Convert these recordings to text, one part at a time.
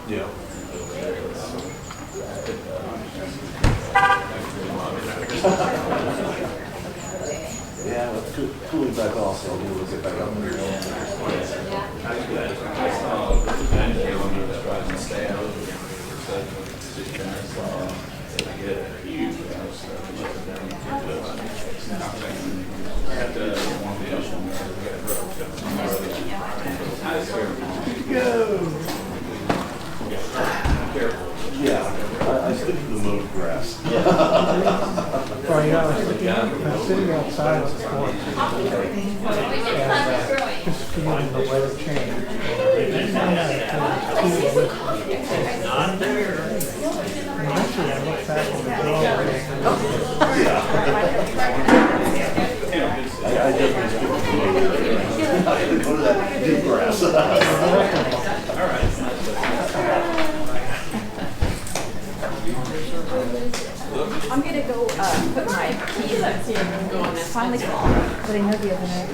Yeah. Yeah, well, cooling back off, so we'll get back up there. Yeah, I stick to the mowed grass. Well, you know, I'm sitting outside on the porch, and just feeling the weather change. And actually, I look back at the doorway. I definitely stick to the mowed grass. I go to that deep grass. All right. I'm gonna go put my keys in. It's finally gone. But I know the other night.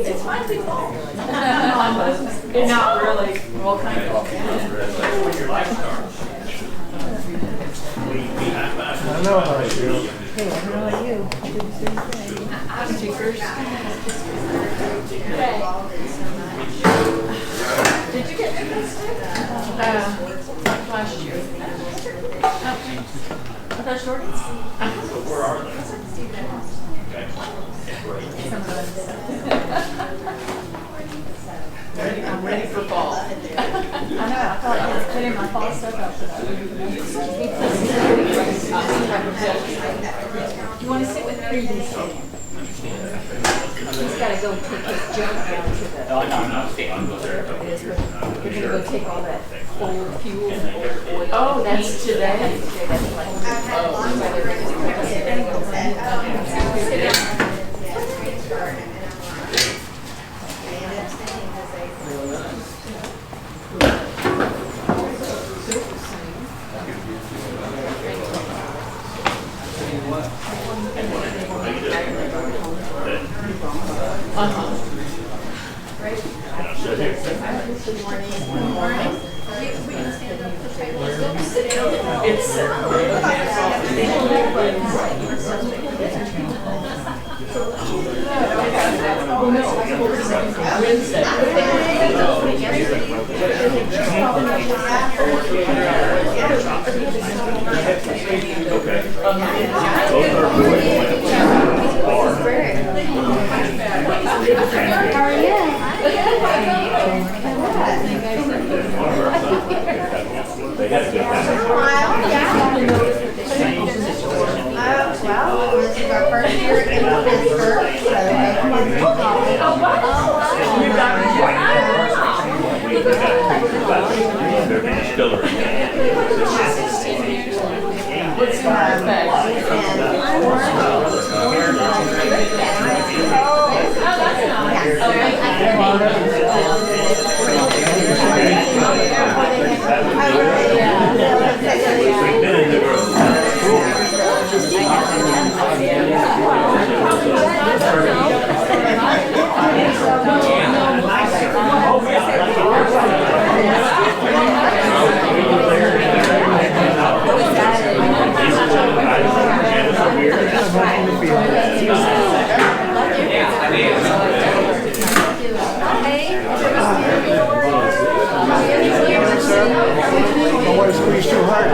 It's finally gone. It's not really. Well, kind of. I know how I feel. Hey, I don't know about you. I did the same thing. How did you first? Did you get this too? Last year. Are those shorties? Where are they? Okay. I'm ready for fall. I know, I felt like I was putting my fall stuff up. You want to sit with me? He's got to go take his junk down to the... No, I'm not staying. We're going to go take all that old fuel and old oil. Oh, that's today? That's like... Great. Good morning. Good morning. We can stand up for table. It's How are you? Well, this is our first year in Pittsburgh, so what's your bag? Don't want to squeeze too hard.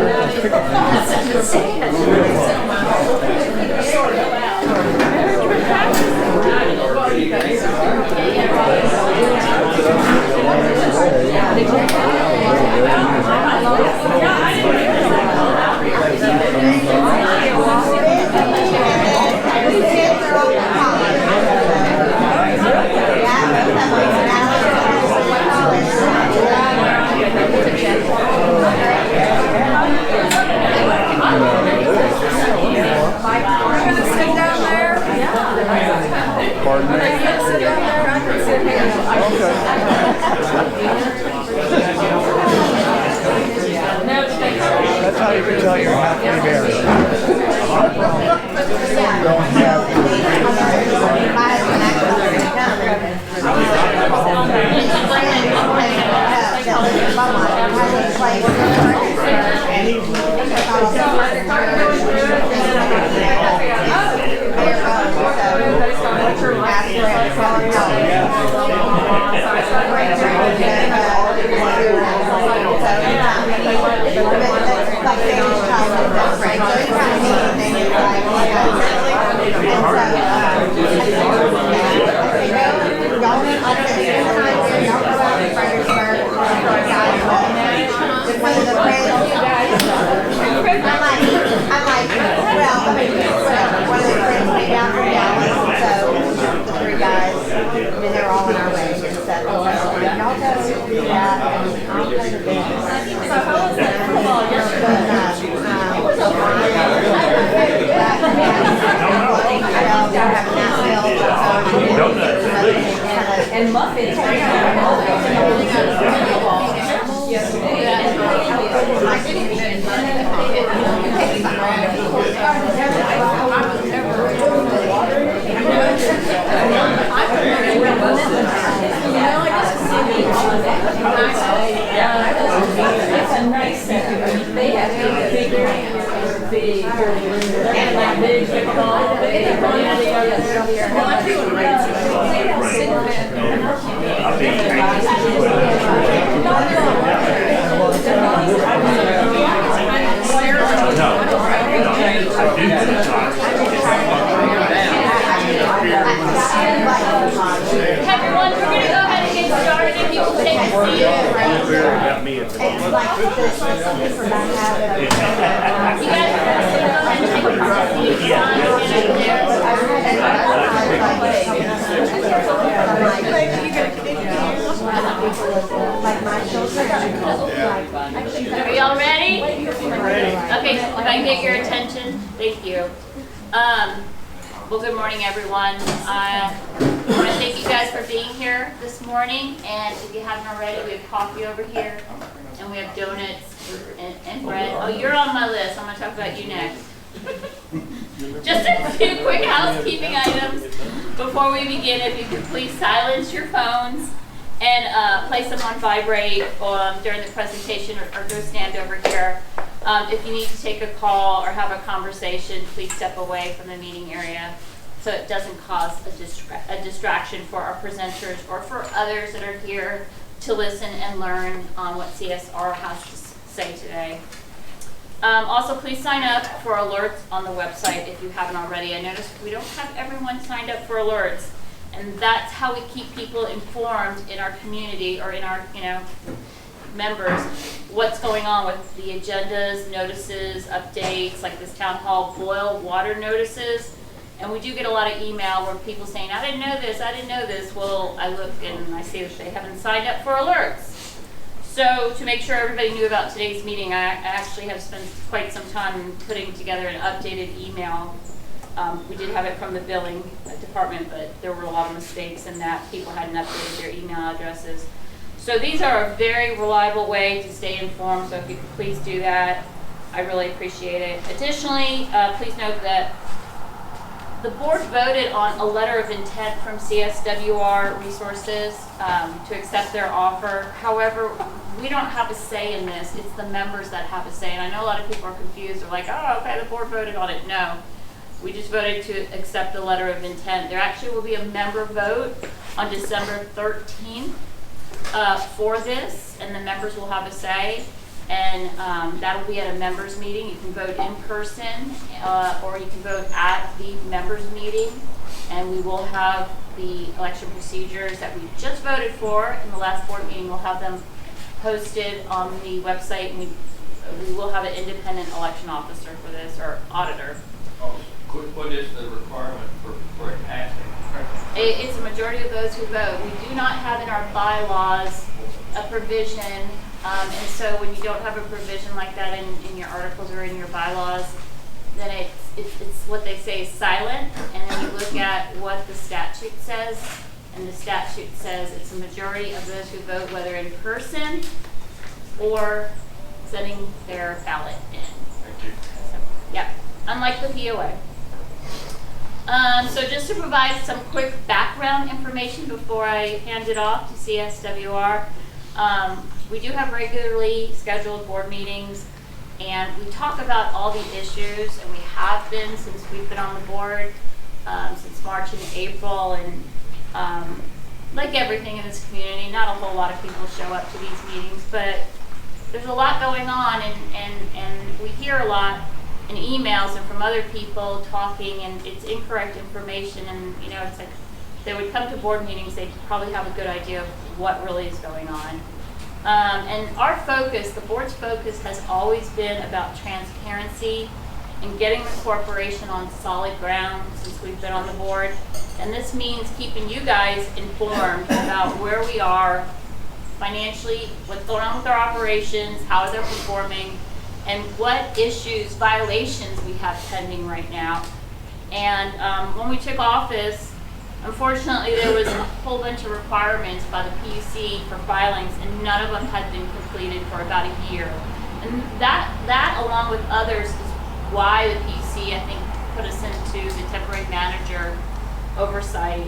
Pardon me? That's how you can tell you're happily married. And muffins. It's a nice set. They have bigger, big, and like big, Everyone, we're going to go ahead and get started. If you will take a seat. You guys are going to go ahead and take a Are y'all ready? Okay, if I can get your attention, thank you. Well, good morning, everyone. I want to thank you guys for being here this morning. And if you haven't already, we have coffee over here, and we have donuts and bread. Oh, you're on my list. I'm going to talk about you next. Just a few quick housekeeping items before we begin. If you could please silence your phones and place them on vibrate during the presentation, or go stand over here. If you need to take a call or have a conversation, please step away from the meeting area so it doesn't cause a distraction for our presenters or for others that are here to listen and learn on what CSR has to say today. Also, please sign up for alerts on the website if you haven't already. I noticed we don't have everyone signed up for alerts, and that's how we keep people informed in our community or in our, members, what's going on with the agendas, notices, updates, like this town hall boil water notices. And we do get a lot of email where people saying, I didn't know this, I didn't know this. Well, I look and I see that they haven't signed up for alerts. So to make sure everybody knew about today's meeting, I actually have spent quite some time putting together an updated email. We did have it from the billing department, but there were a lot of mistakes in that people hadn't updated their email addresses. So these are a very reliable way to stay informed, so if you could please do that, I really appreciate it. Additionally, please note that the board voted on a letter of intent from CSWR Resources to accept their offer. However, we don't have a say in this. It's the members that have a say. And I know a lot of people are confused. They're like, oh, okay, the board voted on it. No, we just voted to accept the letter of intent. There actually will be a member vote on December 13th for this, and the members will have a say. And that'll be at a members meeting. You can vote in person or you can vote at the members meeting. And we will have the election procedures that we just voted for in the last board meeting. We'll have them posted on the website, and we will have an independent election officer for this, or auditor. What is the requirement for it passing? It's a majority of those who vote. We do not have in our bylaws a provision, and so when you don't have a provision like that in your articles or in your bylaws, then it's what they say is silent, and then you look at what the statute says, and the statute says it's a majority of those who vote, whether in person or sending their ballot in. Thank you. So, yeah. unlike the POA. So just to provide some quick background information before I hand it off to CSWR, we do have regularly scheduled board meetings, and we talk about all the issues, and we have been since we've been on the board, since March and April, and like everything in this community, not a whole lot of people show up to these meetings, but there's a lot going on, and we hear a lot in emails and from other people talking, and it's incorrect information, and you know, it's like they would come to board meetings, they'd probably have a good idea of what really is going on. And our focus, the board's focus, has always been about transparency and getting the corporation on solid ground since we've been on the board. And this means keeping you guys informed about where we are financially, what's going on with our operations, how they're performing, and what issues, violations we have pending right now. And when we took office, unfortunately, there was a whole bunch of requirements by the PUC for filings, and none of them had been completed for about a year. And that along with others, is why the PUC, I think, put us into the temporary manager oversight.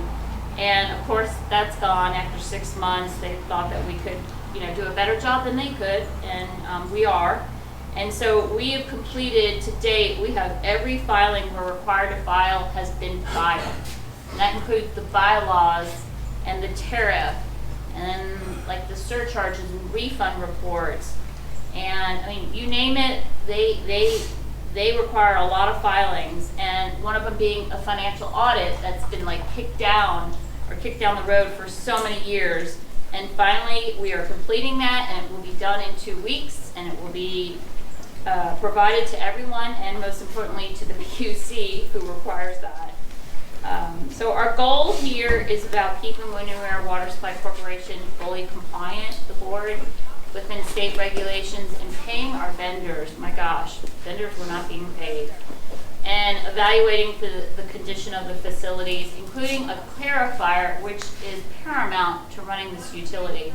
And of course, that's gone after 6 months. They thought that we could, you know, do a better job than they could, and we are. And so we have completed to date, we have every filing we're required to file has been filed. And that includes the bylaws and the tariff and like the surcharges and refund reports. And I mean, you name it, they require a lot of filings, and one of them being a financial audit that's been like kicked down the road for so many years. And finally, we are completing that, and it will be done in 2 weeks, and it will be provided to everyone, and most importantly to the PUC, who requires that. So our goal here is about keeping Windermere Water Supply Corporation fully compliant, the board, within state regulations, and paying our vendors. My gosh, vendors were not being paid. And evaluating the condition of the facilities, including a clarifier, which is paramount to running this utility.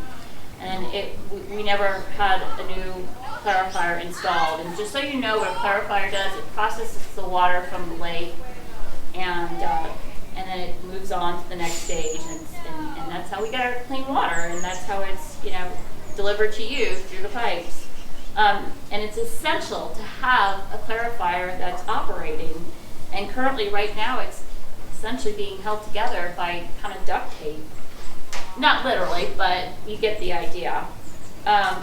And we never had a new clarifier installed. And just so you know what a clarifier does, it processes the water from the lake, and then it moves on to the next stage, and that's how we get our clean water, and that's how it's, you know, delivered to you through the pipes. And it's essential to have a clarifier that's operating, and currently right now it's essentially being held together by kind of duct tape. Not literally, but you get the idea.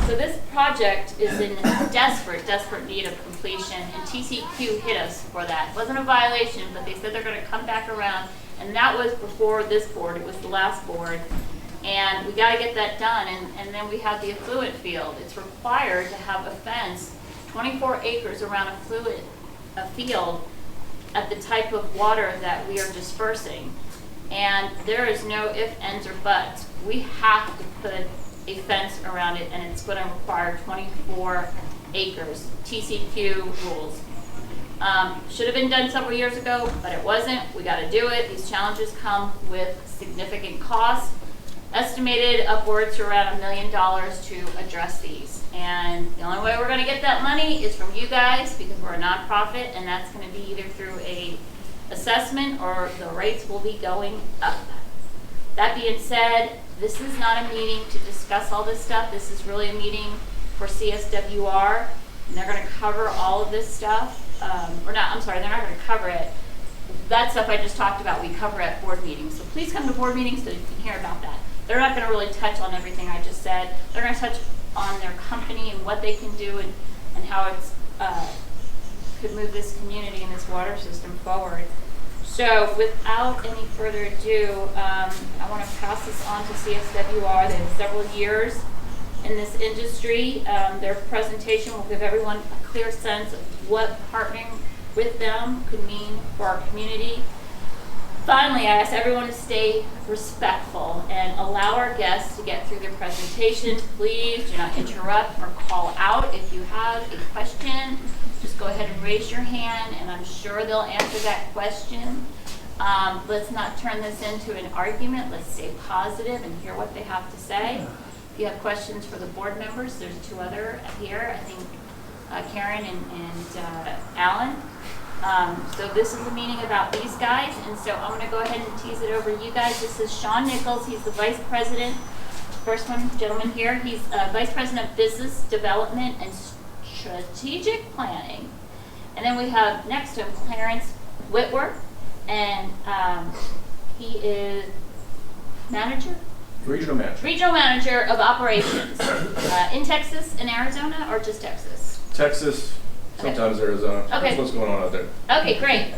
So this project is in desperate need of completion, and TCQ hit us for that. It wasn't a violation, but they said they're going to come back around, and that was before this board. It was the last board, and we got to get that done. And then we have the effluent field. It's required to have a fence, 24 acres around a field at the type of water that we are dispersing. And there is no ifs, ands, or buts. We have to put a fence around it, and it's going to require 24 acres. TCQ rules. Should have been done several years ago, but it wasn't. We got to do it. These challenges come with significant costs, estimated upwards to around $1 million to address these. And the only way we're going to get that money is from you guys, because we're a nonprofit, and that's going to be either through a assessment or the rates will be going up. That being said, this is not a meeting to discuss all this stuff. This is really a meeting for CSWR, and they're going to cover all of this stuff. They're not going to cover it. That stuff I just talked about, we cover at board meetings. So please come to board meetings so you can hear about that. They're not going to really touch on everything I just said. They're going to touch on their company and what they can do, and how it's could move this community and this water system forward. So without any further ado, I want to pass this on to CSWR. They have several years in this industry. Their presentation will give everyone a clear sense of what partnering with them could mean for our community. Finally, I ask everyone to stay respectful and allow our guests to get through their presentation. Please do not interrupt or call out. If you have a question, just go ahead and raise your hand, and I'm sure they'll answer that question. Let's not turn this into an argument. Let's stay positive and hear what they have to say. If you have questions for the board members, there's two other here. I think Karen and Alan. So this is a meeting about these guys, and so I'm going to go ahead and tease it over to you guys. This is Sean Nichols. He's the Vice President. First one, gentleman here. He's Vice President of Business Development and Strategic Planning. And then we have next to him Clarence Whitworth, and he is Regional manager. Regional Manager of Operations in Texas, in Arizona, or just Texas? Texas, sometimes Arizona. Okay. That's what's going on out there. Okay, great.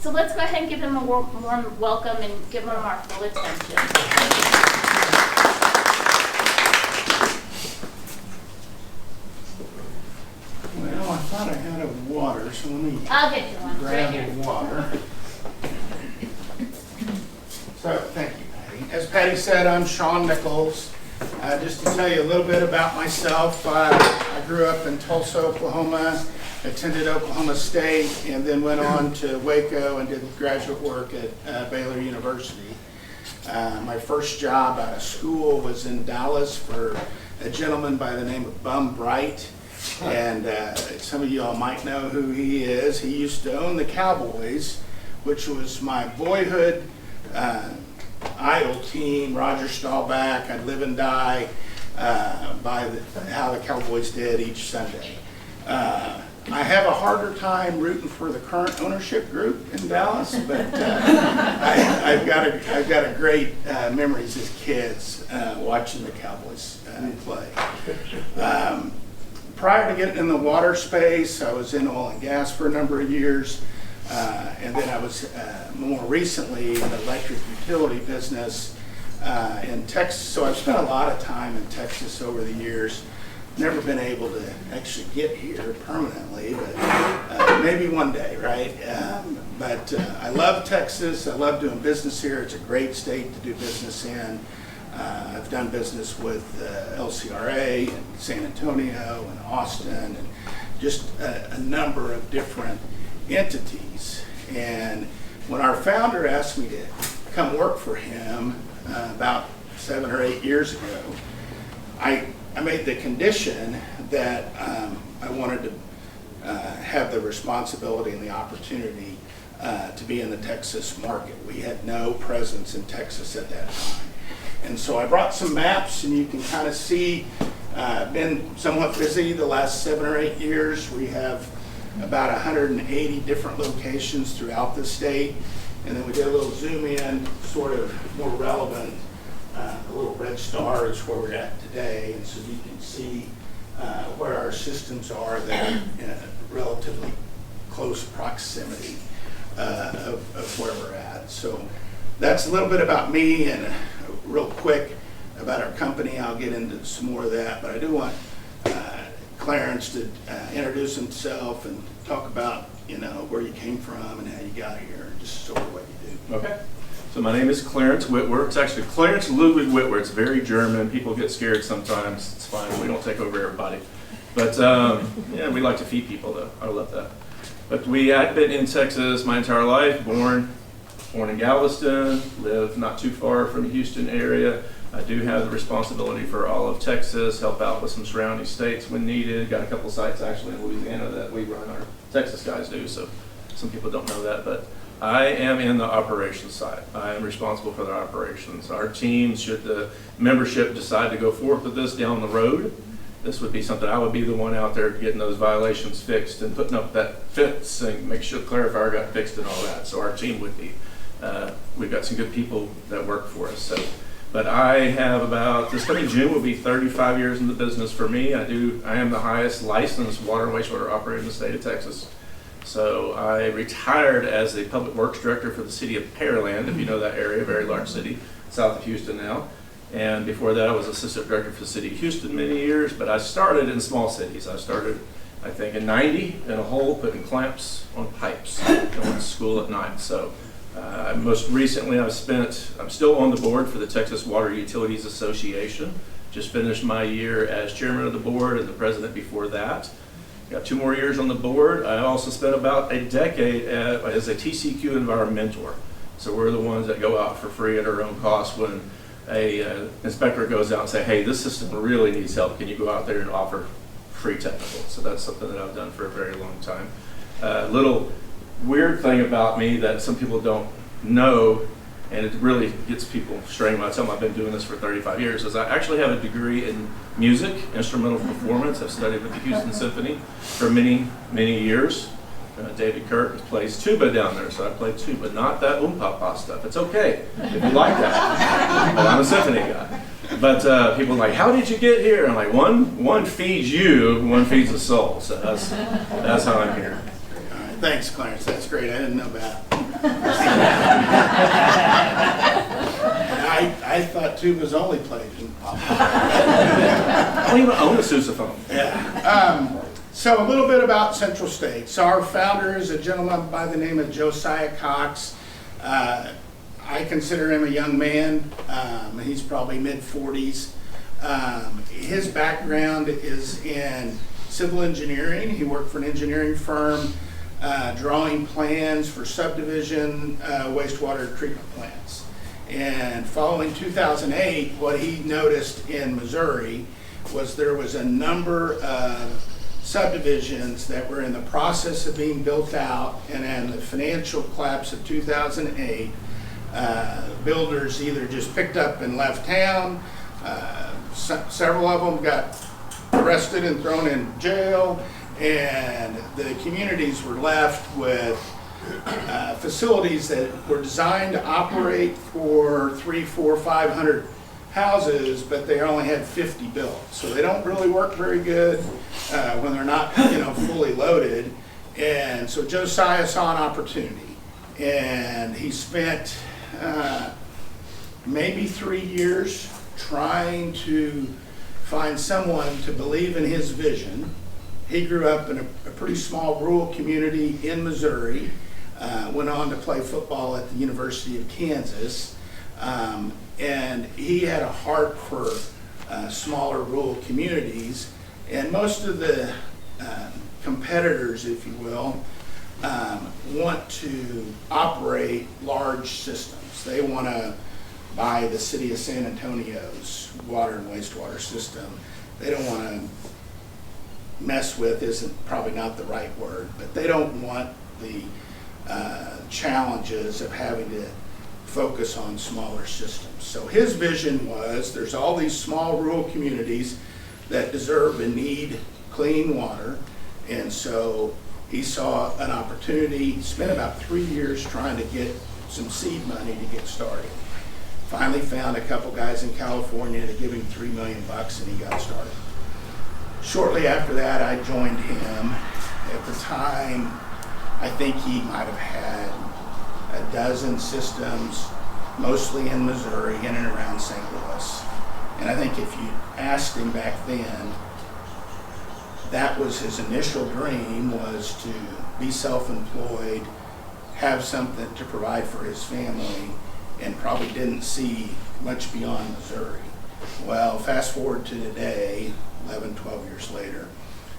So let's go ahead and give him a warm welcome and give him our full attention. Well, I thought I had a water, so let me I'll get you one. Right grab here. a water. So, thank you, Patty. As Patty said, I'm Sean Nichols. Just to tell you a little bit about myself, I grew up in Tulsa, Oklahoma, attended Oklahoma State, and then went on to Waco and did graduate work at Baylor University. My first job out of school was in Dallas for a gentleman by the name of Bum Bright. And some of you all might know who he is. He used to own the Cowboys, which was my boyhood idol team. Roger Staubach, I'd live and die by how the Cowboys did each Sunday. I have a harder time rooting for the current ownership group in Dallas, but I've got a great memories as kids watching the Cowboys play. Prior to getting in the water space, I was in oil and gas for a number of years, and then I was more recently in the electric utility business in Texas. So I've spent a lot of time in Texas over the years. Never been able to actually get here permanently, but maybe one day, right? But I love Texas. I love doing business here. It's a great state to do business in. I've done business with LCRA and San Antonio and Austin and just a number of different entities. And when our founder asked me to come work for him about 7 or 8 years ago, I made the condition that I wanted to have the responsibility and the opportunity to be in the Texas market. We had no presence in Texas at that time. And so I brought some maps, and you can kind of see, been somewhat busy the last 7 or 8 years. We have about 180 different locations throughout the state. And then we did a little zoom in, sort of more relevant. The little red star is where we're at today. And so you can see where our systems are that are in a relatively close proximity of where we're at. So that's a little bit about me, and real quick about our company. I'll get into some more of that, but I do want Clarence to introduce himself and talk about, where you came from and how you got here, and just sort of what you do. Okay. So my name is Clarence Whitworth. It's actually Clarence Ludwig Whitworth. It's very German. People get scared sometimes. It's fine. We don't take over everybody. But yeah, we like to feed people, though. I love that. But I've been in Texas my entire life, born in Galveston, live not too far from the Houston area. I do have the responsibility for all of Texas, help out with some surrounding states when needed. Got a couple sites actually in Louisiana that we run, our Texas guys do, so some people don't know that. But I am in the operations side. I am responsible for the operations. Our team, should the membership decide to go forward with this down the road, this would be something I would be the one out there getting those violations fixed and putting up that fence and make sure the clarifier got fixed and all that. So our team would be. We've got some good people that work for us. So, but I have about, this coming June will be 35 years in the business for me. I am the highest licensed water and wastewater operator in the state of Texas. So I retired as the public works director for the city of Pearland, if you know that area, very large city, south of Houston now. And before that, I was assistant director for the city of Houston many years, but I started in small cities. I started, I think, in '90 in a hole putting clamps on pipes. I went to school at night. So most recently, I'm still on the board for the Texas Water Utilities Association. Just finished my year as chairman of the board and the president before that. Got 2 more years on the board. I also spent about a decade as a TCQ environmentor. So we're the ones that go out for free at our own cost when a inspector goes out and say, hey, this system really needs help. Can you go out there and offer free technical? So that's something that I've done for a very long time. little weird thing about me that some people don't know, and it really gets people straying when I tell them I've been doing this for 35 years, is I actually have a degree in music, instrumental performance. I've studied with the Houston Symphony for many, many years. David Kirk plays tuba down there, so I play tuba, not that oom-pa-pa stuff. It's okay if you like that, but I'm a symphony guy. But people are like, how did you get here? I'm like, one feeds you, one feeds the soul. So that's how I'm here. All right, thanks, Clarence. That's great. I didn't know that. I thought tubas only played in pop. I don't even own a sousaphone. Yeah. So a little bit about Central States. Our founder is a gentleman by the name of Josiah Cox. I consider him a young man. He's probably mid-40s. His background is in civil engineering. He worked for an engineering firm drawing plans for subdivision wastewater treatment plants. And following 2008, what he noticed in Missouri was there was a number of subdivisions that were in the process of being built out, and in the financial collapse of 2008, builders either just picked up and left town. Several of them got arrested and thrown in jail, and the communities were left with facilities that were designed to operate for 300, 400, 500 houses, but they only had 50 built. So they don't really work very good when they're not, fully loaded. And so Josiah saw an opportunity, and he spent maybe 3 years trying to find someone to believe in his vision. He grew up in a pretty small rural community in Missouri, went on to play football at the University of Kansas, and he had a heart for smaller rural communities. And most of the competitors, if you will, want to operate large systems. They want to buy the city of San Antonio's water and wastewater system. They don't want to mess with, isn't probably not the right word, but they don't want the challenges of having to focus on smaller systems. So his vision was there's all these small rural communities that deserve and need clean water, and so he saw an opportunity. He spent about 3 years trying to get some seed money to get started. Finally found a couple guys in California to give him $3 million, and he got started. Shortly after that, I joined him. At the time, I think he might have had a dozen systems, mostly in Missouri, in and around St. Louis. And I think if you asked him back then, that was his initial dream, was to be self-employed, have something to provide for his family, and probably didn't see much beyond Missouri. Well, fast forward to today, 11, 12 years later,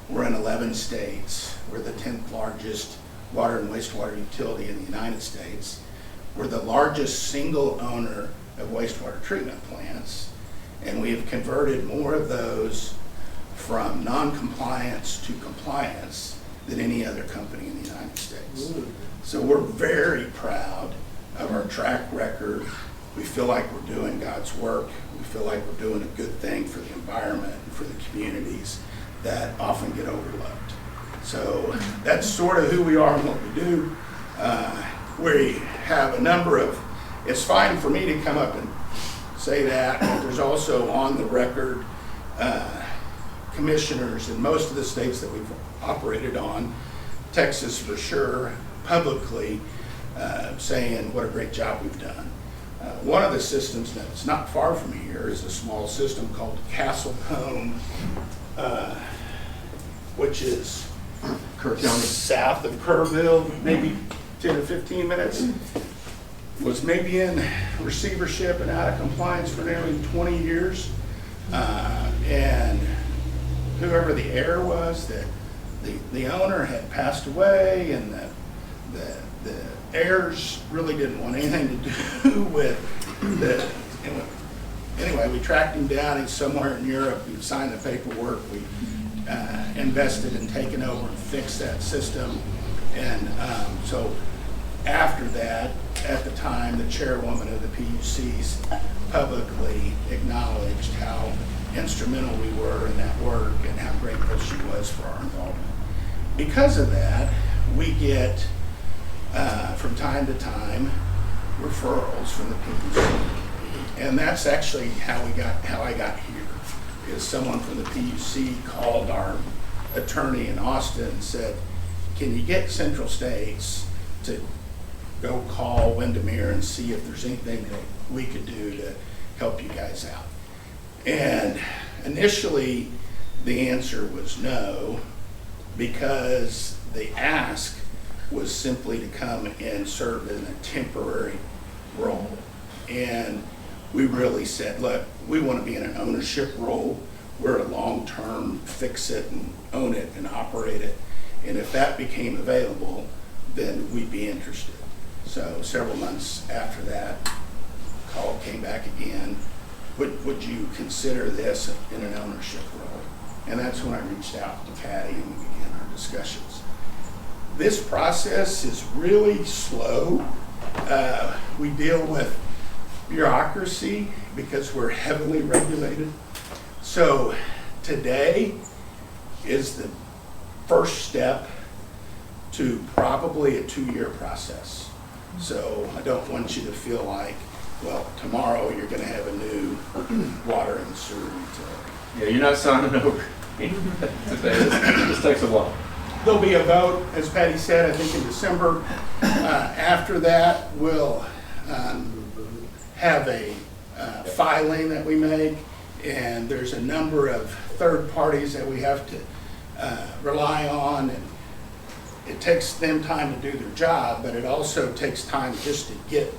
we're in 11 states. We're the 10th largest water and wastewater utility in the United States. We're the largest single owner of wastewater treatment plants, and we have converted more of those from non-compliance to compliance than any other company in the United States. So we're very proud of our track record. We feel like we're doing God's work. We feel like we're doing a good thing for the environment and for the communities that often get overlooked. So that's sort of who we are and what we do. We have a number of, it's fine for me to come up and say that, but there's also on the record commissioners in most of the states that we've operated on, Texas for sure, publicly saying what a great job we've done. One of the systems that's not far from here is a small system called Castle Cone, which is Kerr County, south of Kerrville, maybe 10 or 15 minutes. Was maybe in receivership and out of compliance for nearly 20 years. And whoever the heir was, the owner had passed away, and the heirs really didn't want anything to do with the. Anyway, we tracked him down. He's somewhere in Europe. We signed the paperwork. We invested in taking over and fixed that system. And so after that, at the time, the chairwoman of the PUCs publicly acknowledged how instrumental we were in that work and how grateful she was for our involvement. Because of that, we get, from time to time, referrals from the PUC. And that's actually how I got here, is someone from the PUC called our attorney in Austin and said, can you get Central States to go call Windermere and see if there's anything that we could do to help you guys out? And initially, the answer was no, because the ask was simply to come and serve in a temporary role. And we really said, look, we want to be in an ownership role. We're a long-term fix it and own it and operate it. And if that became available, then we'd be interested. So several months after that, call came back again. Would you consider this in an ownership role? And that's when I reached out to Patty and we began our discussions. This process is really slow. We deal with bureaucracy because we're heavily regulated. So today is the first step to probably a 2-year process. So I don't want you to feel like, well, tomorrow you're going to have a new water and sewer utility. Yeah, you're not signing over today. This takes a while. There'll be a vote, as Patty said, I think in December. After that, we'll have a filing that we make, and there's a number of third parties that we have to rely on, and it takes them time to do their job, but it also takes time just to get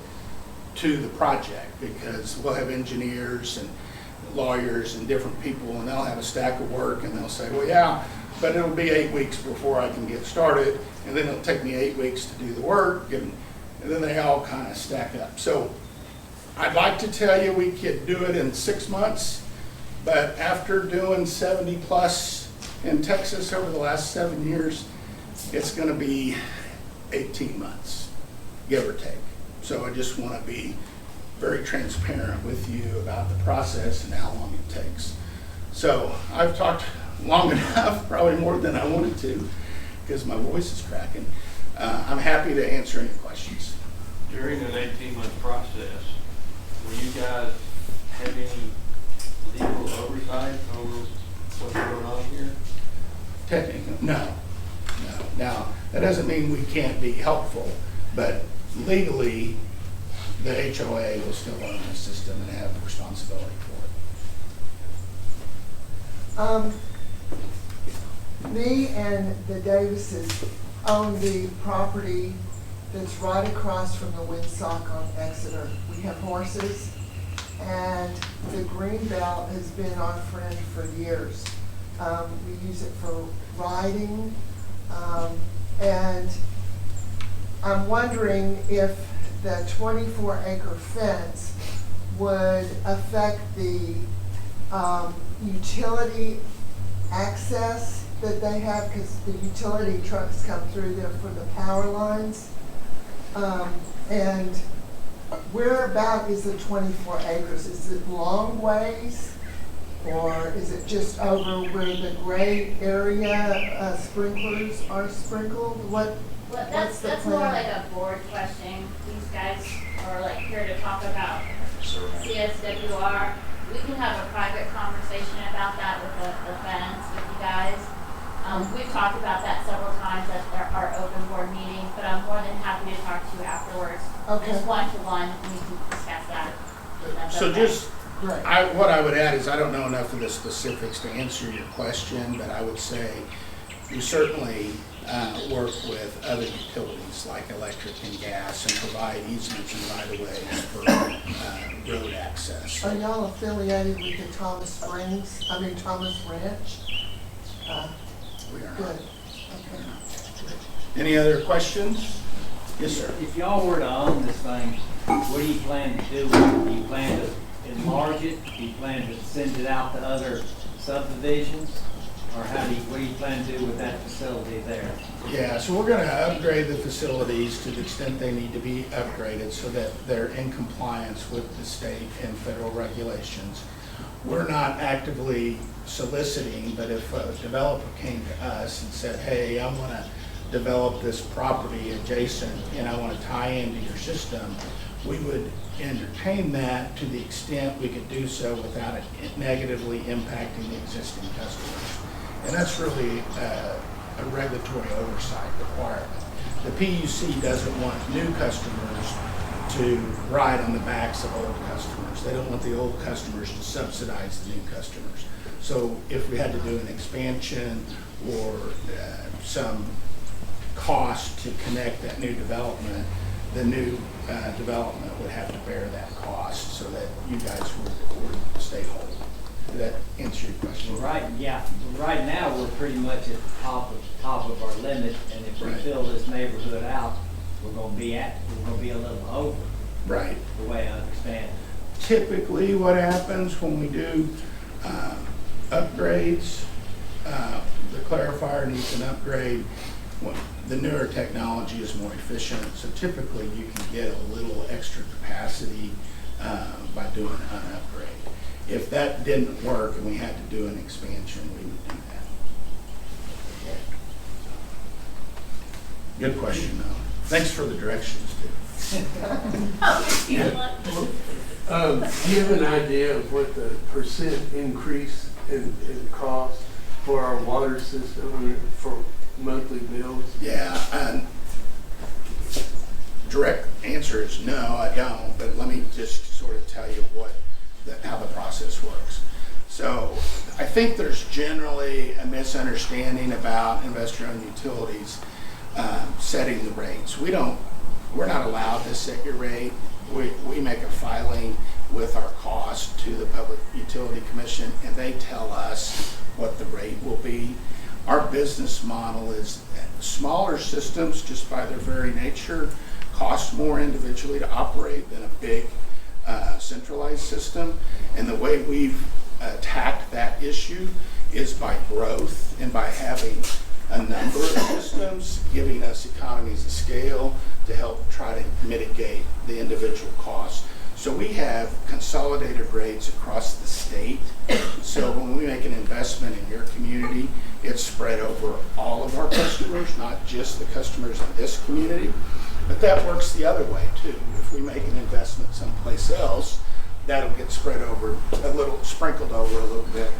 to the project, because we'll have engineers and lawyers and different people, and they'll have a stack of work, and they'll say, well, yeah, but it'll be 8 weeks before I can get started, and then it'll take me 8 weeks to do the work, and then they all kind of stack up. So I'd like to tell you we could do it in 6 months, but after doing 70 plus in Texas over the last 7 years, it's going to be 18 months, give or take. So I just want to be very transparent with you about the process and how long it takes. So I've talked long enough, probably more than I wanted to, because my voice is cracking. I'm happy to answer any questions. During an 18-month process, will you guys have any legal oversight over what's going on here? Technically, no. Now, that doesn't mean we can't be helpful, but legally, the HOA will still own the system and have the responsibility for it. Me and the Davises own the property that's right across from the windsock on Exeter. We have horses, and the green belt has been our friend for years. We use it for riding, and I'm wondering if the 24-acre fence would affect the utility access that they have, because the utility trucks come through there for the power lines. And where about is the 24 acres? Is it long ways, or is it just over where the gray area sprinklers are sprinkled? Well, that's more like a board question. These guys are like here to talk about CSWR. We can have a private conversation about that with the fence with you guys. We've talked about that several times at our open board meetings, but I'm more than happy to talk to you afterwards. Okay. Just one-to-one, and we can discuss that. That's So okay. just, what I would add is I don't know enough of the specifics to answer your question, but I would say we certainly work with other utilities like electric and gas and provide easements and right-of-ways for road access. Are y'all affiliated with the Thomas Ranch? We are not. Good. Okay. Any other questions? Yes, sir. If y'all were to own this thing, what do you plan to do with it? Do you plan to enlarge it? Do you plan to send it out to other subdivisions? Or what do you plan to do with that facility there? Yeah, so we're going to upgrade the facilities to the extent they need to be upgraded so that they're in compliance with the state and federal regulations. We're not actively soliciting, but if a developer came to us and said, hey, I want to develop this property adjacent and I want to tie into your system, we would entertain that to the extent we could do so without it negatively impacting the existing customers. And that's really a regulatory oversight requirement. The PUC doesn't want new customers to ride on the backs of old customers. They don't want the old customers to subsidize the new customers. So if we had to do an expansion or some cost to connect that new development, the new development would have to bear that cost so that you guys would stay whole. Did that answer your question? Well, right now, we're pretty much at the top of our limit, and if we fill this neighborhood out, we're gonna be a little over. Right. The way I understand it. Typically, what happens when we do upgrades, the clarifier needs an upgrade. The newer technology is more efficient, so typically you can get a little extra capacity by doing an upgrade. If that didn't work and we had to do an expansion, we would do that. Good question, though. Thanks for the directions, too. Oh, you want- Do you have an idea of what the % increase in cost for our water system for monthly bills? Yeah, direct answer is no, I don't, but let me just sort of tell you how the process works. So I think there's generally a misunderstanding about investor-owned utilities setting the rates. We're not allowed to set your rate. We make a filing with our cost to the Public Utility Commission, and they tell us what the rate will be. Our business model is that smaller systems, just by their very nature, cost more individually to operate than a big centralized system. And the way we've attacked that issue is by growth and by having a number of systems, giving us economies of scale to help try to mitigate the individual costs. So we have consolidated rates across the state. So when we make an investment in your community, it's spread over all of our customers, not just the customers in this community. But that works the other way too. If we make an investment someplace else, that'll get spread over sprinkled over a little bit.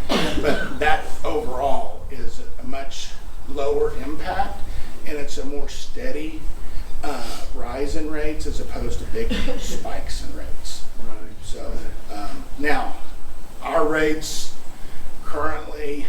But that overall is a much lower impact, and it's a more steady rise in rates as opposed to big spikes in rates. Right. So now, our rates currently,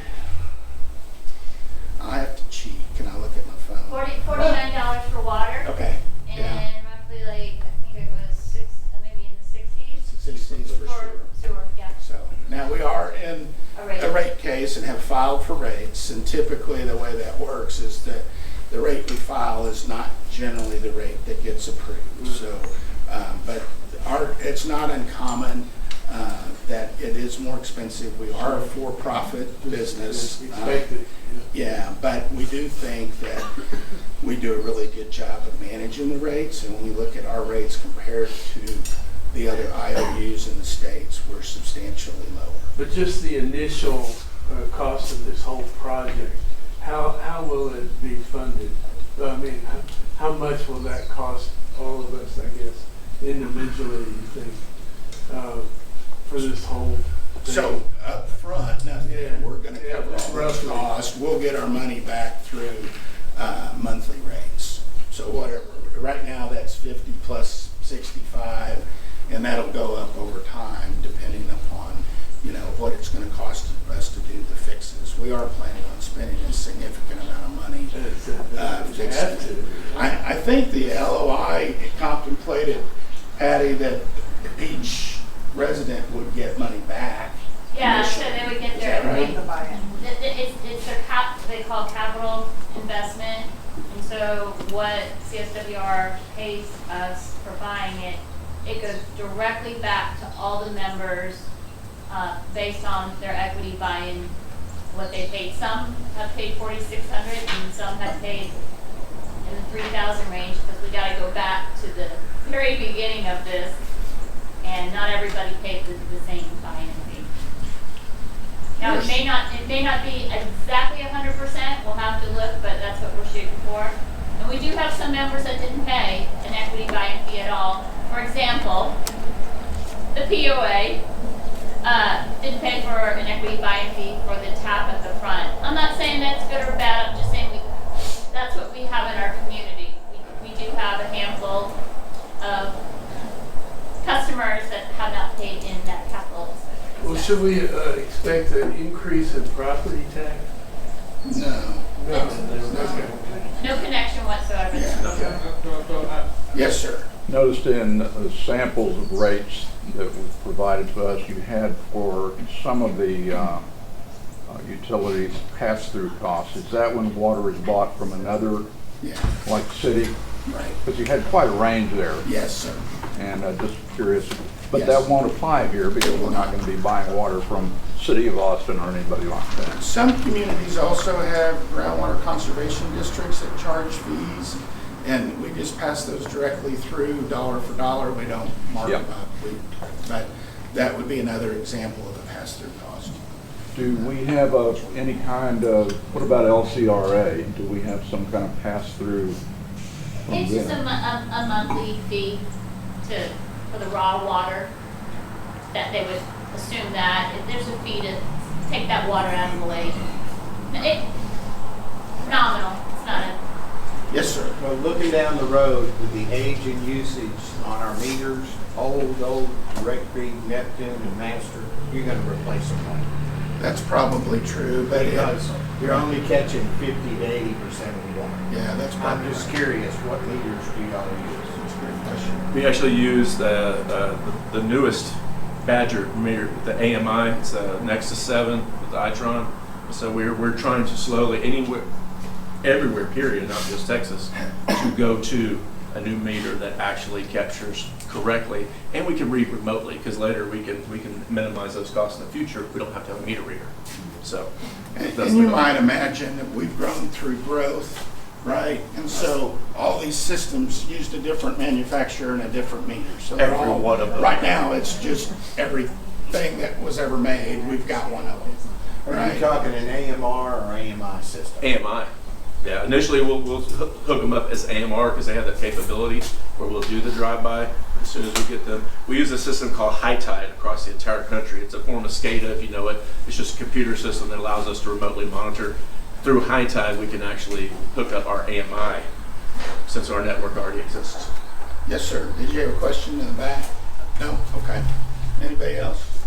I have to cheat. Can I look at my phone? $49 for water. Okay. And Yeah. roughly like, I think it was maybe in the 60s. 60s for sure. Sewer, yeah. So now we are in a rate case and have filed for rates, and typically the way that works is that the rate we file is not generally the rate that gets approved. So, but it's not uncommon that it is more expensive. We are a for-profit business. Expected. Yeah, but we do think that we do a really good job of managing the rates, and when we look at our rates compared to the other IOUs in the states, we're substantially lower. But just the initial cost of this whole project, how will it be funded? I mean, how much will that cost all of us, I guess, individually, you think, for this whole thing? So up front, we're going to cover all those roughly costs. We'll get our money back through monthly rates. So whatever, right now that's 50 plus 65, and that'll go up over time depending upon what it's going to cost us to do the fixes. We are planning on spending a significant amount of money fixing it. I think the LOI contemplated, Patty, that each resident would get money back. Yeah, so they would get their, Right. it's their they call capital investment. And so what CSWR pays us for buying it, it goes directly back to all the members based on their equity buy-in what they paid. Some have paid $4,600 and some have paid in the 3,000 range, because we gotta go back to the very beginning of this, and not everybody paid the same buy-in fee. Now, it may not be exactly 100%, we'll have to look, but that's what we're shooting for. And we do have some members that didn't pay an equity buy-in fee at all. For example, the POA didn't pay for an equity buy-in fee for the tap at the front. I'm not saying that's good or bad, I'm just saying that's what we have in our community. We do have a handful of customers that have not paid in that capital expenditure. Well, should we expect an increase in property tax? No. No. Okay. No connection whatsoever. Yes, sir. Noticed in the samples of rates that were provided to us, you had for some of the utility pass-through costs. Is that when water is bought from another, Yeah, like city? right. Because you had quite a range there, Yes, sir. and just curious. But Yes. that won't apply here because we're not going to be buying water from City of Austin or anybody like that. Some communities also have groundwater conservation districts that charge fees, and we just pass those directly through dollar for dollar. We don't mark Yep. them up. But that would be another example of a pass-through cost. Do we have any kind of, what about LCRA? Do we have some kind of pass-through from It's just them? a monthly fee for the raw water, that they would assume that if there's a fee to take that water out of the lake. Nominal, it's not a, Yes, sir. Well, looking down the road with the age and usage on our meters, old direct feed, Neptune and Master, you're gonna replace them. That's probably true, but Because you're only catching 50 to 80% of the water. yeah, that's I'm probably just right. curious, what meters do y'all use? That's a great question. We actually use the newest Badger meter, the AMI. It's Nexus 7 with the Itron. So we're trying to slowly, everywhere, period, not just Texas, to go to a new meter that actually captures correctly, and we can read remotely, because later we can minimize those costs in the future. We don't have to have a meter reader. So that's And the you goal. might imagine that we've grown through growth, right? And so all these systems used a different manufacturer and a different meter. So they're Every all, one of them. right now, it's just everything that was ever made, we've got one of them. Are Right. you talking an AMR or AMI system? AMI. Yeah, initially we'll hook them up as AMR because they have that capability where we'll do the drive-by as soon as we get them. We use a system called High Tide across the entire country. It's a form of SCADA, if you know it. It's just a computer system that allows us to remotely monitor. Through High Tide, we can actually hook up our AMI since our network already exists. Yes, sir. Did you have a question in the back? No? Okay. Anybody else?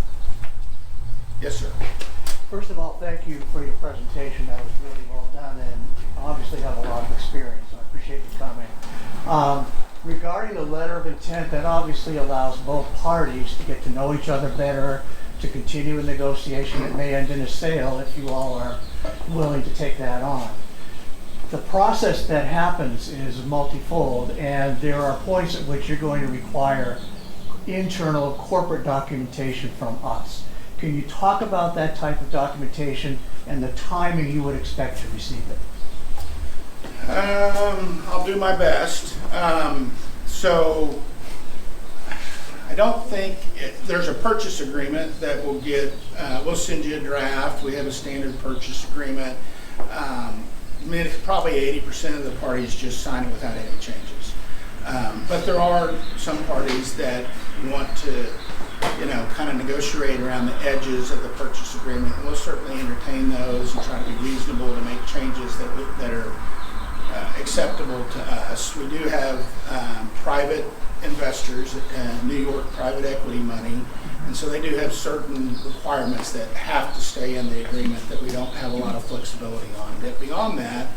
Yes, sir. First of all, thank you for your presentation. That was really well done, and obviously have a lot of experience, so I appreciate you coming. Regarding the letter of intent, that obviously allows both parties to get to know each other better, to continue a negotiation that may end in a sale if you all are willing to take that on. The process that happens is multifold, and there are points at which you're going to require internal corporate documentation from us. Can you talk about that type of documentation and the timing you would expect to receive it? I'll do my best. So I don't think there's a purchase agreement that we'll get. We'll send you a draft. We have a standard purchase agreement. Probably 80% of the parties just sign it without any changes. But there are some parties that want to, kind of negotiate around the edges of the purchase agreement. And we'll certainly entertain those and try to be reasonable to make changes that are acceptable to us. We do have private investors, New York private equity money, and so they do have certain requirements that have to stay in the agreement that we don't have a lot of flexibility on. But beyond that,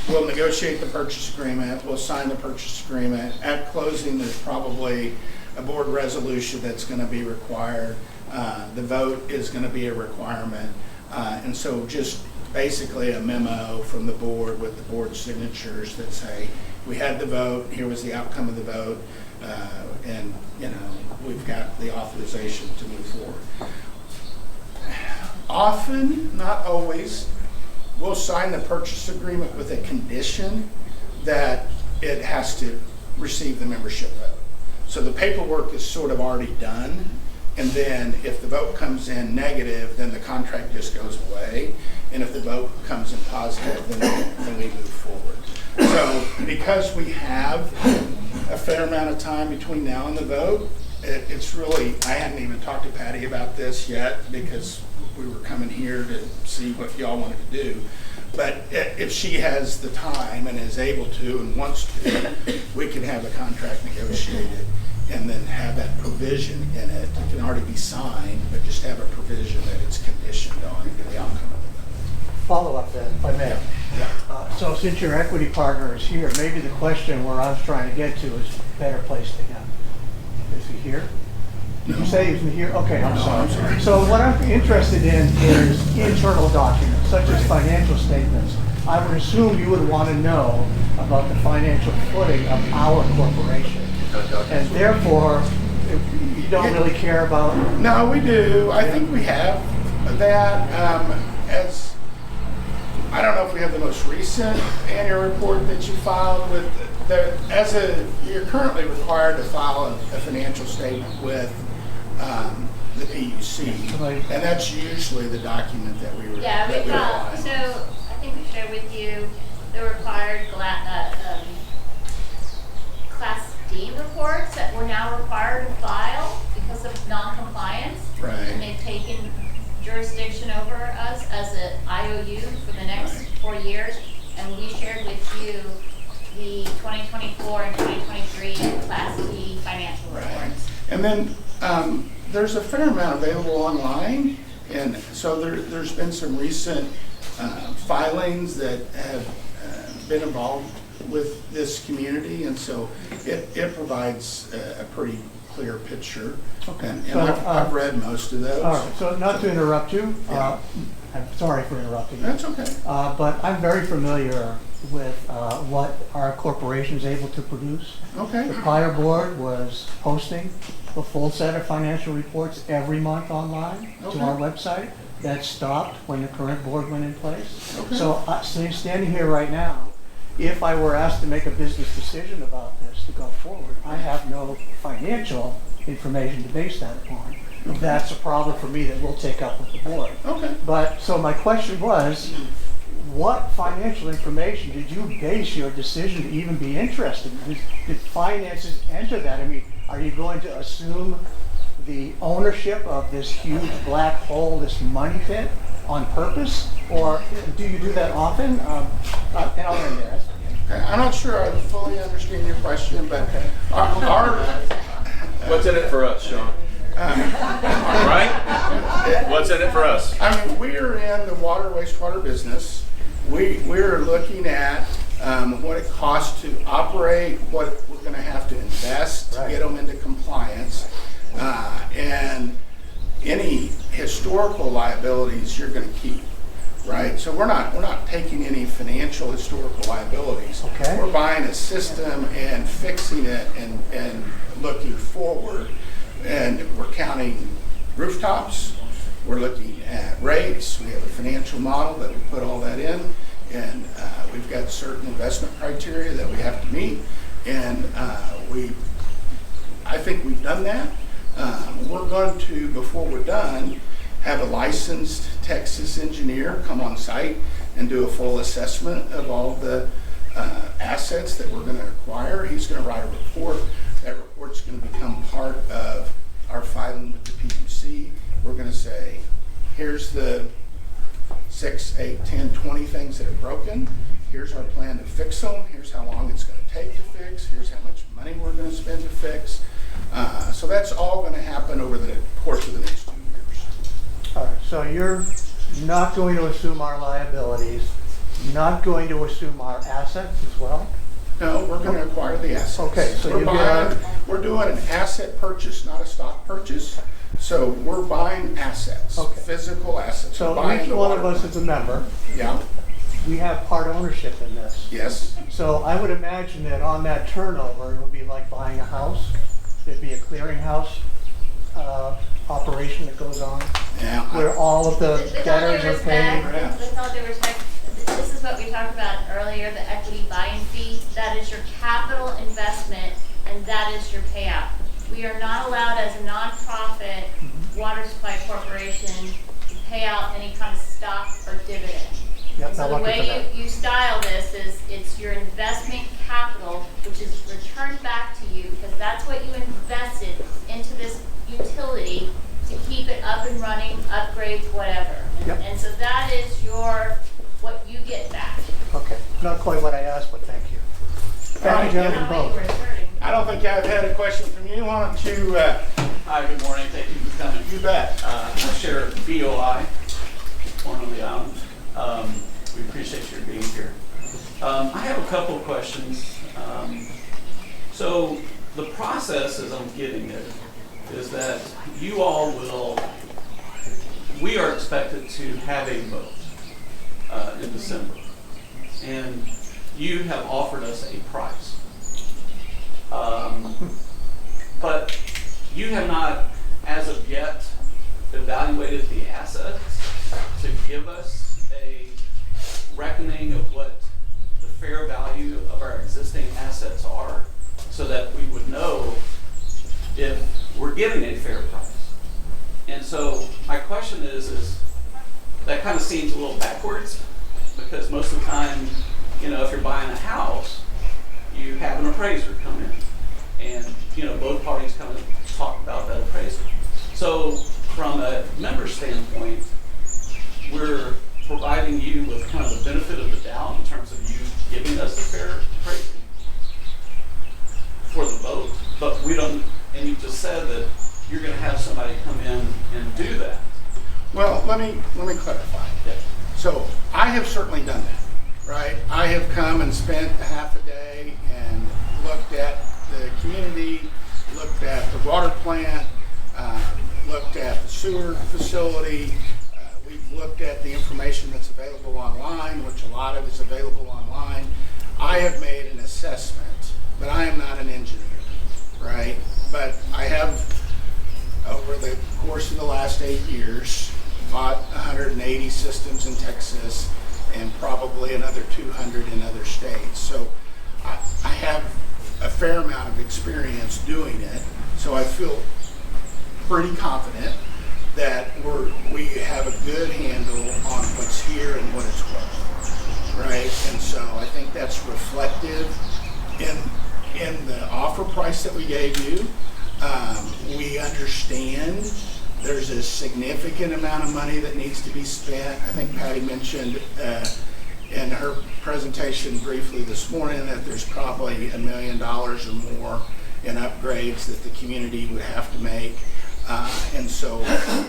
we'll negotiate the purchase agreement, we'll sign the purchase agreement. At closing, there's probably a board resolution that's going to be required. The vote is going to be a requirement. And so just basically a memo from the board with the board signatures that say, we had the vote, here was the outcome of the vote, and we've got the authorization to move forward. Often, not always, we'll sign the purchase agreement with a condition that it has to receive the membership vote. So the paperwork is sort of already done, and then if the vote comes in negative, then the contract just goes away. And if the vote comes in positive, then we move forward. So because we have a fair amount of time between now and the vote, it's really, I hadn't even talked to Patty about this yet because we were coming here to see what y'all wanted to do. But if she has the time and is able to and wants to, we can have a contract negotiated and then have that provision in it. It can already be signed, but just have a provision that it's conditioned on the outcome of the vote. Follow up then, if I may. So since your equity partner is here, maybe the question where I was trying to get to is better placed to him. Is he here? Did you say he's here? Okay, I'm sorry. So what I'm interested in is internal documents, such as financial statements. I would assume you would want to know about the financial footing of our corporation. And therefore, if you don't really care about... No, we do. I think we have that. As I don't know if we have the most recent annual report that you filed with. You're currently required to file a financial statement with the PUC, and that's usually the document that we. Yeah, we've got. So I think we shared with you the required Class D reports that we're now required to file because of non-compliance. Right. And they've taken jurisdiction over us as an IOU for the next 4 years. And we shared with you the 2024 and 2023 Class D financial reports. And then there's a fair amount available online, and so there's been some recent filings that have been involved with this community, and so it provides a pretty clear picture. Okay. And So, I've read most of those. All right, so not to interrupt you, Yeah. I'm sorry for interrupting you. That's okay. But I'm very familiar with what our corporation is able to produce. Okay. The prior board was posting a full set of financial reports every month online to our website. That stopped when the current board went in place. Okay. So standing here right now, if I were asked to make a business decision about this to go forward, I have no financial information to base that upon. That's a problem for me that we'll take up with the board. Okay. But, so my question was, what financial information did you base your decision to even be interested in? Did finances enter that? I mean, are you going to assume the ownership of this huge black hole, this money pit, on purpose? Or do you do that often? And I'll end there. Okay. I'm not sure I fully understand your question, but What's in it for us, Sean? Right? What's in it for us? I mean, we are in the water wastewater business. We're looking at what it costs to operate, what we're going to have to invest to get them into compliance, and any historical liabilities you're going to keep. Right, so we're not taking any financial historical liabilities. Okay. We're buying a system and fixing it and looking forward, and we're counting rooftops. We're looking at rates. We have a financial model that we put all that in, and we've got certain investment criteria that we have to meet, and I think we've done that. We're going to, before we're done, have a licensed Texas engineer come on site and do a full assessment of all the assets that we're going to acquire. He's going to write a report. That report's going to become part of our filing with the PUC. We're going to say, here's the 6, 8, 10, 20 things that are broken. Here's our plan to fix them. Here's how long it's going to take to fix. Here's how much money we're going to spend to fix. So that's all going to happen over the course of the next 2 years. All right, so you're not going to assume our liabilities, not going to assume our assets as well? No, we're going to acquire the assets. Okay, so we're doing an asset purchase, not a stock purchase. So we're buying assets, physical assets. So each one of us is a member. Yeah. We have part ownership in this. Yes. So I would imagine that on that turnover, it would be like buying a house. There'd be a clearinghouse operation that goes on, Yeah. where all of the With all debtors due are paid. respect, with all due respect, this is what we talked about earlier, the equity buy-in fee. That is your capital investment, and that is your payout. We are not allowed as a nonprofit water supply corporation to pay out any kind of stock or dividend. Yep, So I'm the looking for way that. you style this is, it's your investment capital, which is returned back to you, because that's what you invested into this utility to keep it up and running, upgrades, whatever. Yep. And so that is what you get back. Okay, not quite what I asked, but thank you. Thank you, gentlemen, Not what you were both. asserting. I don't think I've had a question from you. Why don't you, Hi, good morning. Thank you for coming. you bet. Sheriff BOI, formerly Island. We appreciate your being here. I have a couple of questions. So the process, as I'm getting it, is that you all we are expected to have a vote in December. And you have offered us a price. But you have not, as of yet, evaluated the assets to give us a reckoning of what the fair value of our existing assets are, so that we would know if we're getting a fair price. And so my question is that kind of seems a little backwards, because most of the time, if you're buying a house, you have an appraiser come in, and both parties come and talk about that appraisal. So from a member standpoint, we're providing you with kind of the benefit of the doubt in terms of you giving us a fair appraisal for the vote, but we don't, and you just said that you're going to have somebody come in and do that. Well, let me clarify. Yeah. So I have certainly done that, right? I have come and spent a half a day and looked at the community, looked at the water plant, looked at the sewer facility. We've looked at the information that's available online, which a lot of is available online. I have made an assessment, but I am not an engineer, right? But I have, over the course of the last 8 years, bought 180 systems in Texas and probably another 200 in other states. So I have a fair amount of experience doing it. So I feel pretty confident that we have a good handle on what's here and what it's worth, right? And so I think that's reflective in the offer price that we gave you. We understand there's a significant amount of money that needs to be spent. I think Patty mentioned in her presentation briefly this morning that there's probably $1 million or more in upgrades that the community would have to make. And so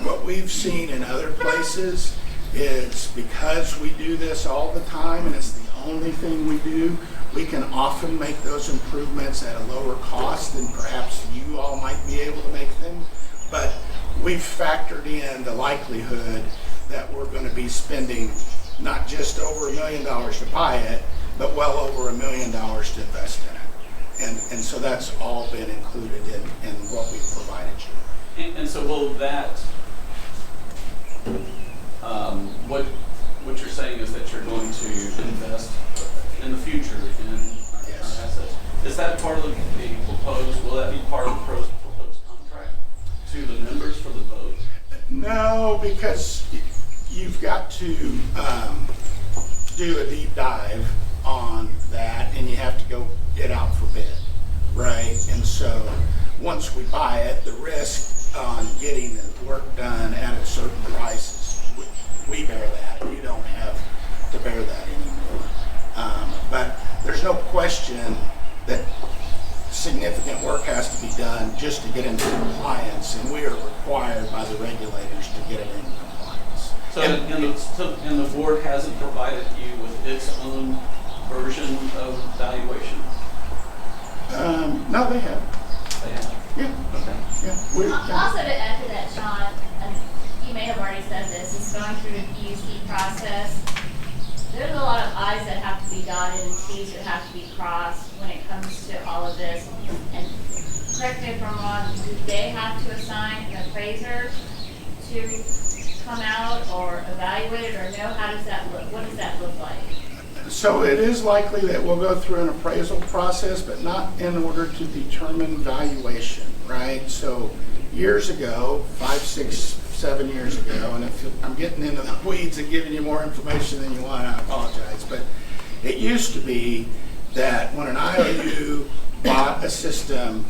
what we've seen in other places is, because we do this all the time and it's the only thing we do, we can often make those improvements at a lower cost than perhaps you all might be able to make them. But we've factored in the likelihood that we're going to be spending not just over $1 million to buy it, but well over $1 million to invest in it. And so that's all been included in what we've provided you. And so will that, what you're saying is that you're going to invest in the future in our assets. Is that part of the proposed, will that be part of the proposed contract to the members for the vote? No, because you've got to do a deep dive on that, and you have to go get out for bid, right? And so once we buy it, the risk on getting the work done at a certain price, we bear that. You don't have to bear that anymore. But there's no question that significant work has to be done just to get into compliance, and we are required by the regulators to get it into compliance. So, and the board hasn't provided you with its own version of valuation? No, they have. They have? Yeah. Okay. Yeah. Also to add to that, Sean, and you may have already said this, is going through the PUC process. there's a lot of I's that have to be dotted and T's that have to be crossed when it comes to all of this. And correct me if I'm wrong, do they have to assign an appraiser to come out or evaluate it, or no? How does that look? What does that look like? So it is likely that we'll go through an appraisal process, but not in order to determine valuation, right? So years ago, 5, 6, 7 years ago, and if I'm getting into the weeds and giving you more information than you want, I apologize, but it used to be that when an IOU bought a system,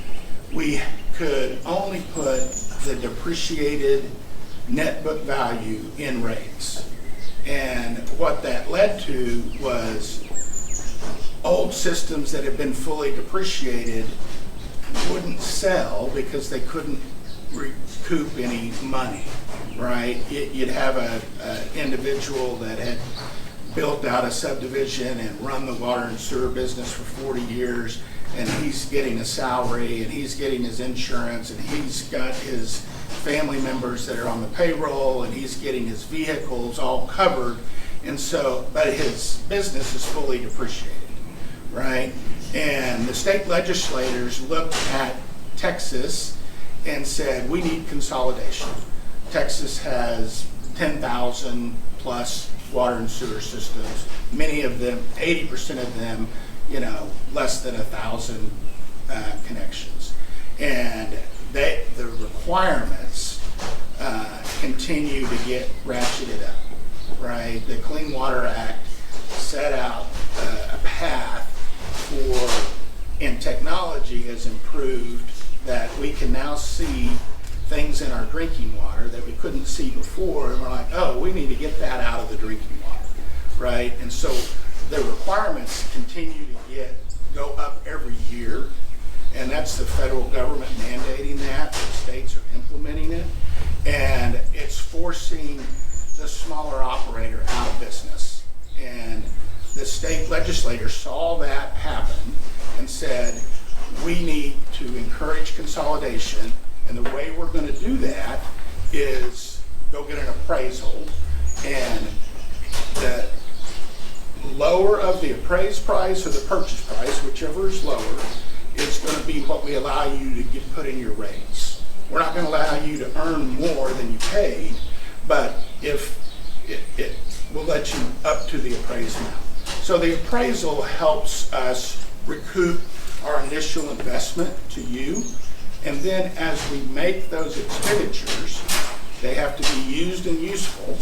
we could only put the depreciated net book value in rates. And what that led to was old systems that had been fully depreciated wouldn't sell because they couldn't recoup any money, right? You'd have an individual that had built out a subdivision and run the water and sewer business for 40 years, and he's getting a salary, and he's getting his insurance, and he's got his family members that are on the payroll, and he's getting his vehicles all covered, and so, but his business is fully depreciated, right? And the state legislators looked at Texas and said, we need consolidation. Texas has 10,000 plus water and sewer systems. Many of them, 80% of them, you know, less than 1,000 connections. And the requirements continue to get ratcheted up, right? The Clean Water Act set out a path for, and technology has improved that we can now see things in our drinking water that we couldn't see before, and we're like, oh, we need to get that out of the drinking water, right? And so the requirements continue to go up every year, and that's the federal government mandating that. The states are implementing it, and it's forcing the smaller operator out of business. And the state legislature saw that happen and said, we need to encourage consolidation, and the way we're going to do that is go get an appraisal, and the lower of the appraised price or the purchase price, whichever is lower, is going to be what we allow you to get put in your rates. We're not going to allow you to earn more than you paid, but if it will let you up to the appraised amount. So the appraisal helps us recoup our initial investment to you, and then as we make those expenditures, they have to be used and useful,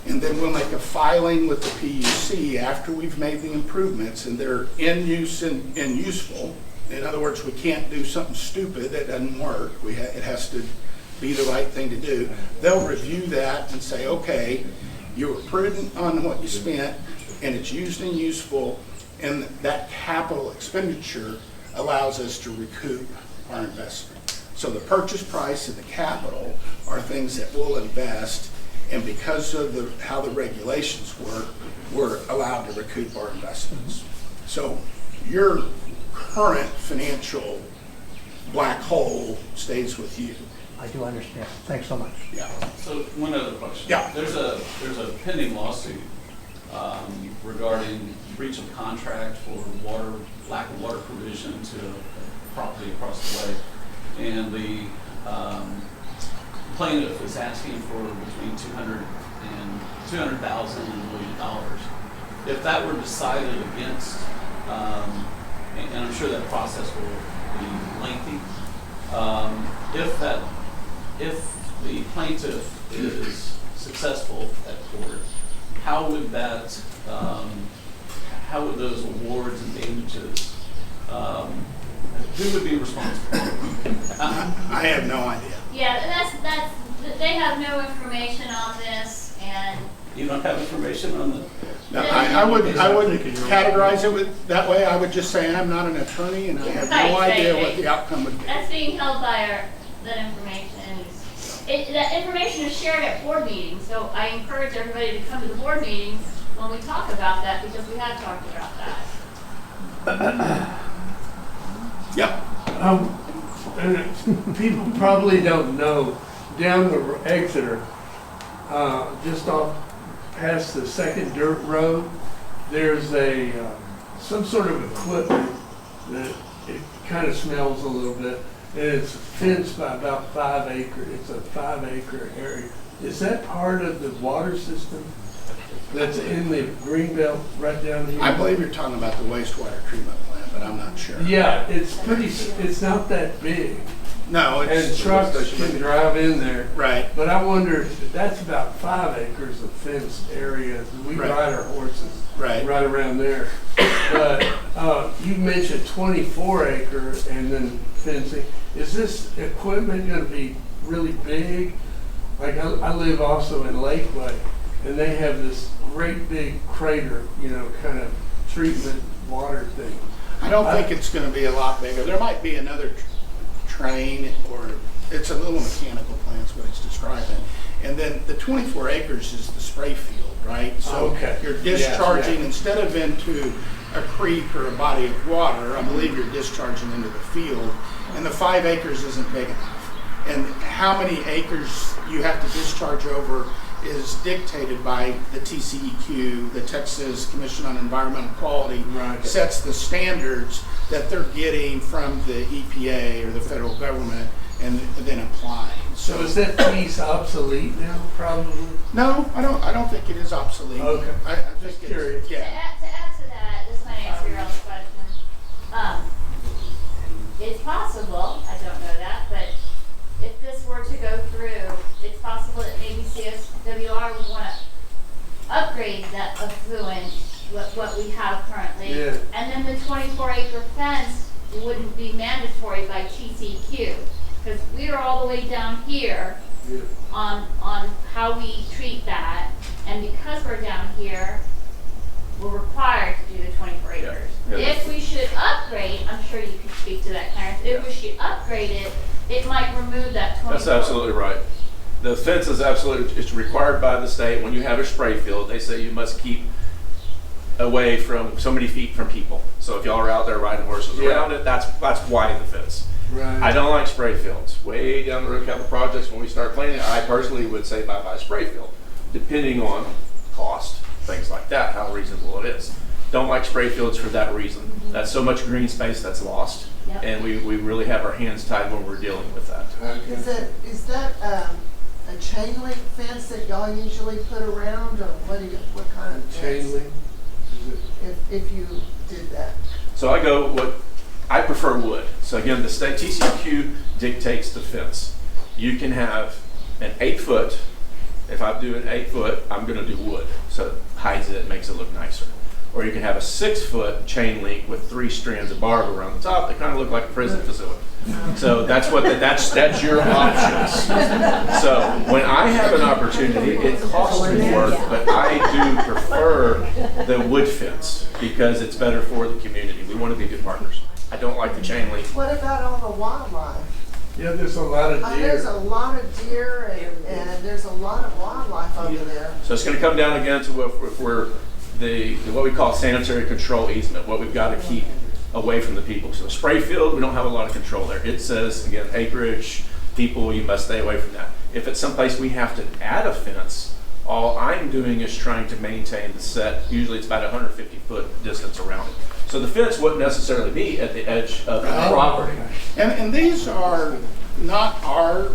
and then we'll make a filing with the PUC after we've made the improvements and they're in use and useful. In other words, we can't do something stupid that doesn't work. It has to be the right thing to do. They'll review that and say, okay, you were prudent on what you spent, and it's used and useful, and that capital expenditure allows us to recoup our investment. So the purchase price and the capital are things that we'll invest, and because of how the regulations work, we're allowed to recoup our investments. So your current financial black hole stays with you. I do understand. Thanks so much. Yeah. So one other question. Yeah. There's a pending lawsuit regarding breach of contract for lack of water provision to property across the way, and the plaintiff is asking for between $200,000 and $1 million. If that were decided against, and I'm sure that process will be lengthy, if the plaintiff is successful at court, how would those awards and damages, who would be responsible? I have no idea. Yeah, they have no information on this, and You don't have information on the? No, I wouldn't categorize it that way. I would just say I'm not an attorney and I have no idea what the outcome would be. That's being held by that information. That information is shared at board meetings, so I encourage everybody to come to the board meetings when we talk about that, because we have talked about that. Yep. And people probably don't know, down the Exeter, just off past the second dirt road, there's a, some sort of equipment that it kind of smells a little bit, and it's fenced by about 5 acres. It's a 5-acre area. Is that part of the water system that's in the green belt right down here? I believe you're talking about the wastewater treatment plant, but I'm not sure. Yeah, it's not that big. No, And it's, trucks can drive in there. right. But I wonder, that's about 5 acres of fenced area. We Right. ride our horses Right. right around there. But you mentioned 24 acre and then fencing. Is this equipment gonna be really big? Like I live also in Lakeway, and they have this great big crater, you know, kind of treatment water thing. I don't think it's gonna be a lot bigger. There might be another train, or it's a little mechanical plant, is what it's describing. And then the 24 acres is the spray field, right? So Okay. you're discharging, Yeah. instead of into a creek or a body of water, I believe you're discharging into the field, and the 5 acres isn't big enough. And how many acres you have to discharge over is dictated by the TCEQ, the Texas Commission on Environmental Quality, Right. sets the standards that they're getting from the EPA or the federal government and then applying. So is that piece obsolete now, probably? No, I don't think it is obsolete. Okay. I Just think curious. To Yeah. add to that, this might answer your all's question. It's possible, I don't know that, but if this were to go through, it's possible that maybe CSWR would want to upgrade that affluent, what we have currently. Yeah. And then the 24-acre fence wouldn't be mandatory by TCQ, because we are all the way down here Yeah. on how we treat that, and because we're down here, we're required to do the 24 acres. Yeah. If we should upgrade, I'm sure you could speak to that, Clarence, if we should upgrade it, it might remove that 24. That's absolutely right. The fence is absolutely, it's required by the state. When you have a spray field, they say you must keep away from so many feet from people. So if y'all are out there riding horses Yeah. around it, that's why the fence. Right. I don't like spray fields. Way down the road, capital projects, when we start planning, I personally would say bye-bye spray field, depending on cost, things like that, how reasonable it is. Don't like spray fields for that reason. That's so much green space that's lost. Yep. And we really have our hands tied when we're dealing with that. Okay. Is that a chain link fence that y'all usually put around, or what kind of Chain fence? link? Is it? If you did that? So I prefer wood. So again, the state TCQ dictates the fence. You can have an 8-foot. If I do an 8-foot, I'm going to do wood. So it hides it, makes it look nicer. Or you can have a 6-foot chain link with 3 strands of barb around the top that kind of look like a prison facility. So that's that's your options. So when I have an opportunity, it costs me work, but I do prefer the wood fence because it's better for the community. We want to be good partners. I don't like the chain link. What about all the wildlife? Yeah, there's a lot of There's deer. a lot of deer and there's a lot of wildlife over there. So it's going to come down again to if we're what we call sanitary control easement, what we've got to keep away from the people. So spray field, we don't have a lot of control there. It says, again, acreage, people, you must stay away from that. If it's someplace we have to add a fence, all I'm doing is trying to maintain the set. Usually it's about 150-foot distance around it. So the fence wouldn't necessarily be at the edge of the property. And these are not our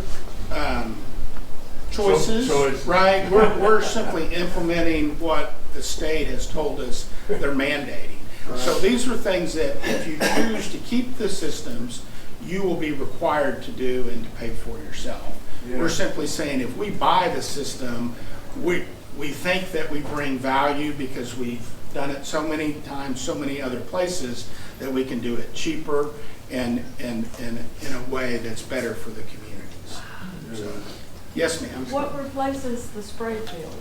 choices, Choices. right? We're simply implementing what the state has told us they're mandating. So these are things that if you choose to keep the systems, you will be required to do and to pay for yourself. Yeah. We're simply saying if we buy the system, we think that we bring value because we've done it so many times, so many other places, that we can do it cheaper and in a way that's better for the communities. So, yes, ma'am. What replaces the spray field?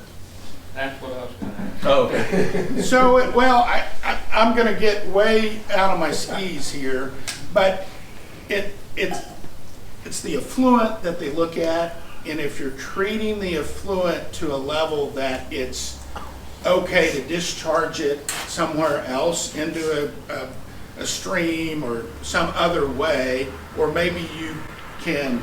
That's what I was gonna ask. Oh, okay. So, well, I'm going to get way out of my skis here, but it's the affluent that they look at, and if you're treating the affluent to a level that it's okay to discharge it somewhere else into a stream or some other way, or maybe you can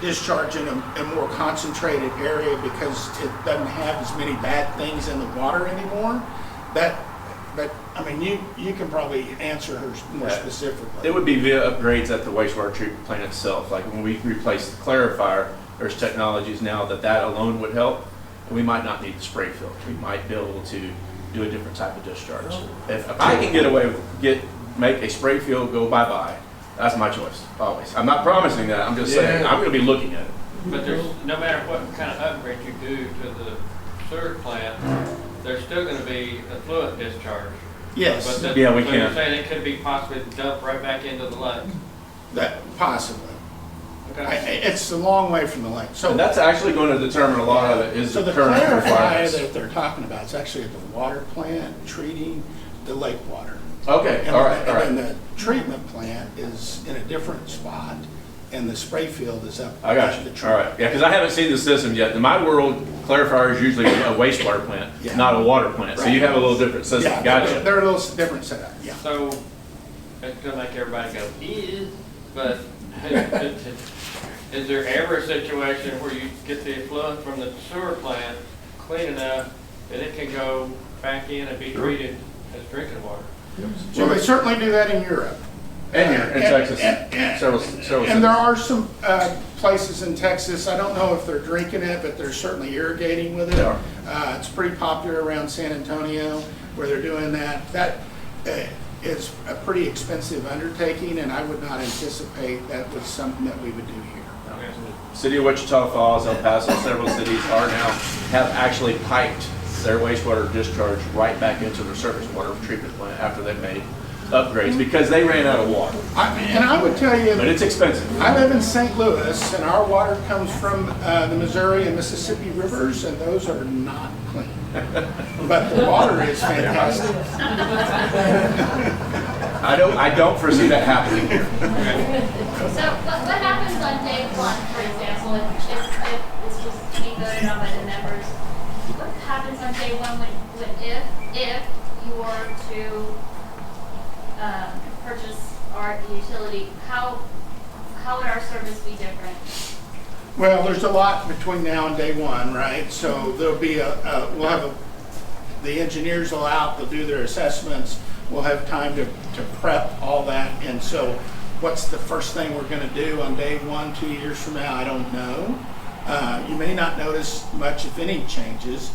discharge in a more concentrated area because it doesn't have as many bad things in the water anymore. But I mean, you can probably answer her more specifically. It would be via upgrades at the wastewater treatment plant itself. Like when we replace the clarifier, there's technologies now that alone would help. And we might not need the spray filter. We might be able to do a different type of discharge. If I can get away with make a spray field go bye-bye, that's my choice, always. I'm not promising that, I'm just saying, I'm gonna be looking at it. But there's, no matter what kind of upgrade you do to the sewer plant, there's still gonna be effluent discharge. Yes. we So can. you're saying it could be possibly dumped right back into the lake? That possibly. Okay. It's a long way from the lake. So And that's actually going to determine a lot of it is so the the current clarifier requirements. that they're talking about is actually at the water plant treating the lake water. Okay, And all right. And then the treatment plant is in a different spot, and the spray field is up. I got at the you. All treatment. right. Yeah, because I haven't seen the system yet. In my world, clarifier is usually a wastewater plant, not a water plant. So you have a little different system. Yeah, Gotcha. they're a little different setup, yeah. So, it's gonna make everybody go, but is there ever a situation where you get the effluent from the sewer plant clean enough that it can go back in and be treated as drinking water? Well, they certainly do that in Europe. And here in Texas, several And there are some places in Texas, I don't know if they're drinking it, but they're certainly irrigating with it. They are. It's pretty popular around San Antonio where they're doing that. That is a pretty expensive undertaking, and I would not anticipate that was something that we would do here. City of Wichita Falls, El Paso, several cities have actually piped their wastewater discharge right back into their surface water treatment plant after they've made upgrades because they ran out of water. And I would tell you, But it's expensive. I live in St. Louis, and our water comes from the Missouri and Mississippi rivers, and those are not clean. But the water is fantastic. I don't foresee that happening here. So what happens on day one, for example, if it's just being voted on by the members? What happens on day one if you were to purchase our utility? How would our service be different? Well, there's a lot between now and day one, right? So there'll be the engineers will out, they'll do their assessments, we'll have time to prep all that. And so what's the first thing we're gonna do on day one, 2 years from now? I don't know. You may not notice much, if any, changes.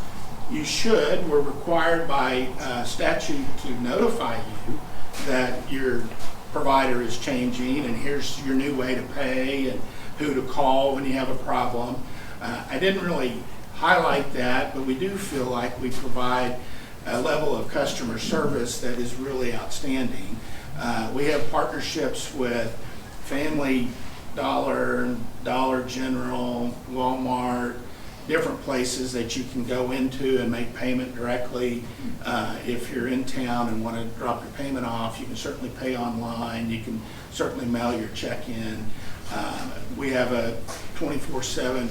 You should. We're required by statute to notify you that your provider is changing and here's your new way to pay and who to call when you have a problem. I didn't really highlight that, but we do feel like we provide a level of customer service that is really outstanding. We have partnerships with Family Dollar, Dollar General, Walmart, different places that you can go into and make payment directly. If you're in town and want to drop your payment off, you can certainly pay online. You can certainly mail your check in. We have a 24/7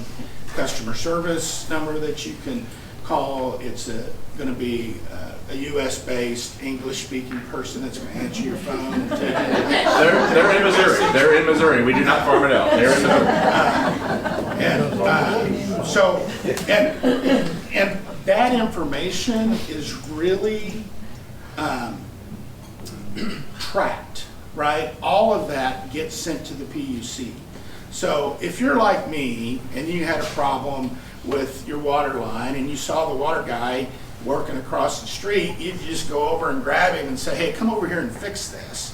customer service number that you can call. It's going to be a U.S.-based English-speaking person that's going to answer your phone. And take They're in Missouri. They're in Missouri. We do not farm it out. They're in Missouri. And that information is really tracked, right? All of that gets sent to the PUC. So if you're like me and you had a problem with your water line and you saw the water guy working across the street, you'd just go over and grab him and say, hey, come over here and fix this.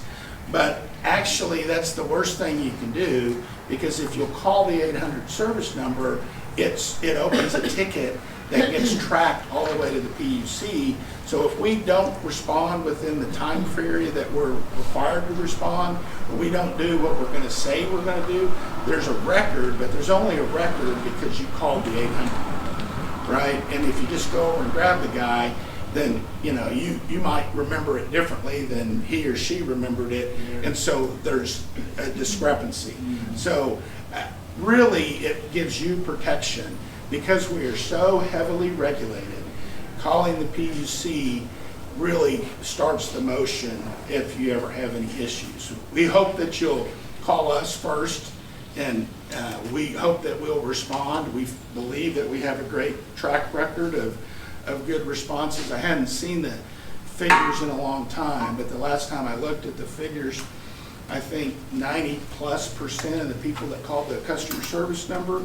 But actually, that's the worst thing you can do, because if you'll call the 800 service number, it opens a ticket that gets tracked all the way to the PUC. So if we don't respond within the time period that we're required to respond, or we don't do what we're going to say we're going to do, there's a record, but there's only a record because you called the 800 number, right? And if you just go over and grab the guy, then you might remember it differently than he or she remembered it, and so there's a discrepancy. So really, it gives you protection because we are so heavily regulated. Calling the PUC really starts the motion if you ever have any issues. We hope that you'll call us first we hope that we'll respond. We believe that we have a great track record of good responses. I hadn't seen the figures in a long time, but the last time I looked at the figures, I think 90+% of the people that called the customer service number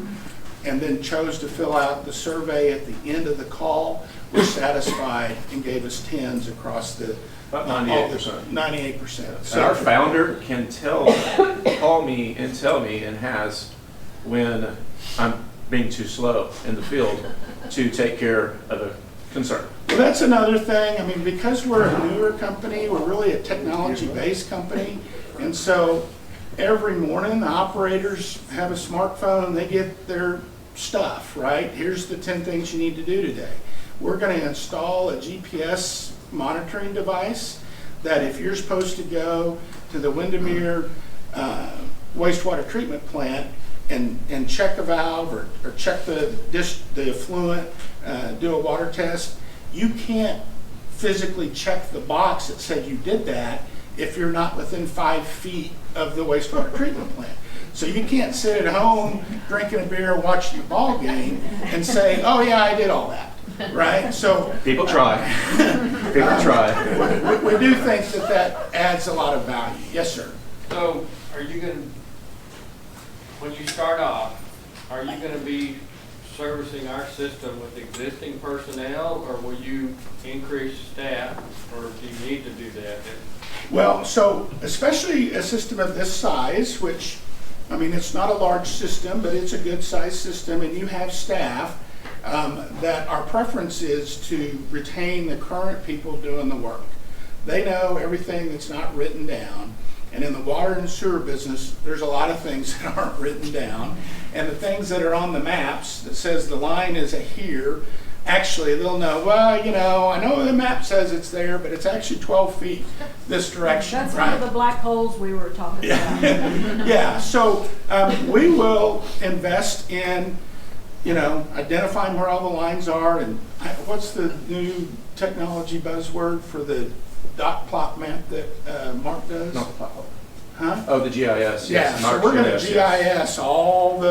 and then chose to fill out the survey at the end of the call were satisfied and gave us 10s across the About 98%. 98%. So our founder can call me and tell me, and has, when I'm being too slow in the field to take care of a concern. Well, that's another thing. I mean, because we're a newer company, we're really a technology-based company, and so every morning the operators have a smartphone, they get their stuff, right? Here's the 10 things you need to do today. We're going to install a GPS monitoring device that if you're supposed to go to the Windermere wastewater treatment plant and check a valve or check the effluent, do a water test, you can't physically check the box that said you did that if you're not within 5 feet of the wastewater treatment plant. So you can't sit at home drinking a beer, watching a ball game, and say, "Oh yeah, I did all that." Right? So people try. People try. We do think that adds a lot of value. Yes, sir. So, are you going to, when you start off, are you going to be servicing our system with existing personnel, or will you increase staff, or do you need to do that? Well, so especially a system of this size, which, I mean, it's not a large system, but it's a good size system, and you have staff, that our preference is to retain the current people doing the work. They know everything that's not written down. And in the water and sewer business, there's a lot of things that aren't written down. And the things that are on the maps that says the line is here, actually they'll know, well, you know, I know the map says it's there, but it's actually 12 feet this direction. That's right? one of the black holes we were talking about. Yeah, so we will invest in, you know, identifying where all the lines are, and what's the new technology buzzword for the dot plot map that Mark does? Not the plot. Huh? Oh, the GIS. Yeah, Yes. so we're going to GIS all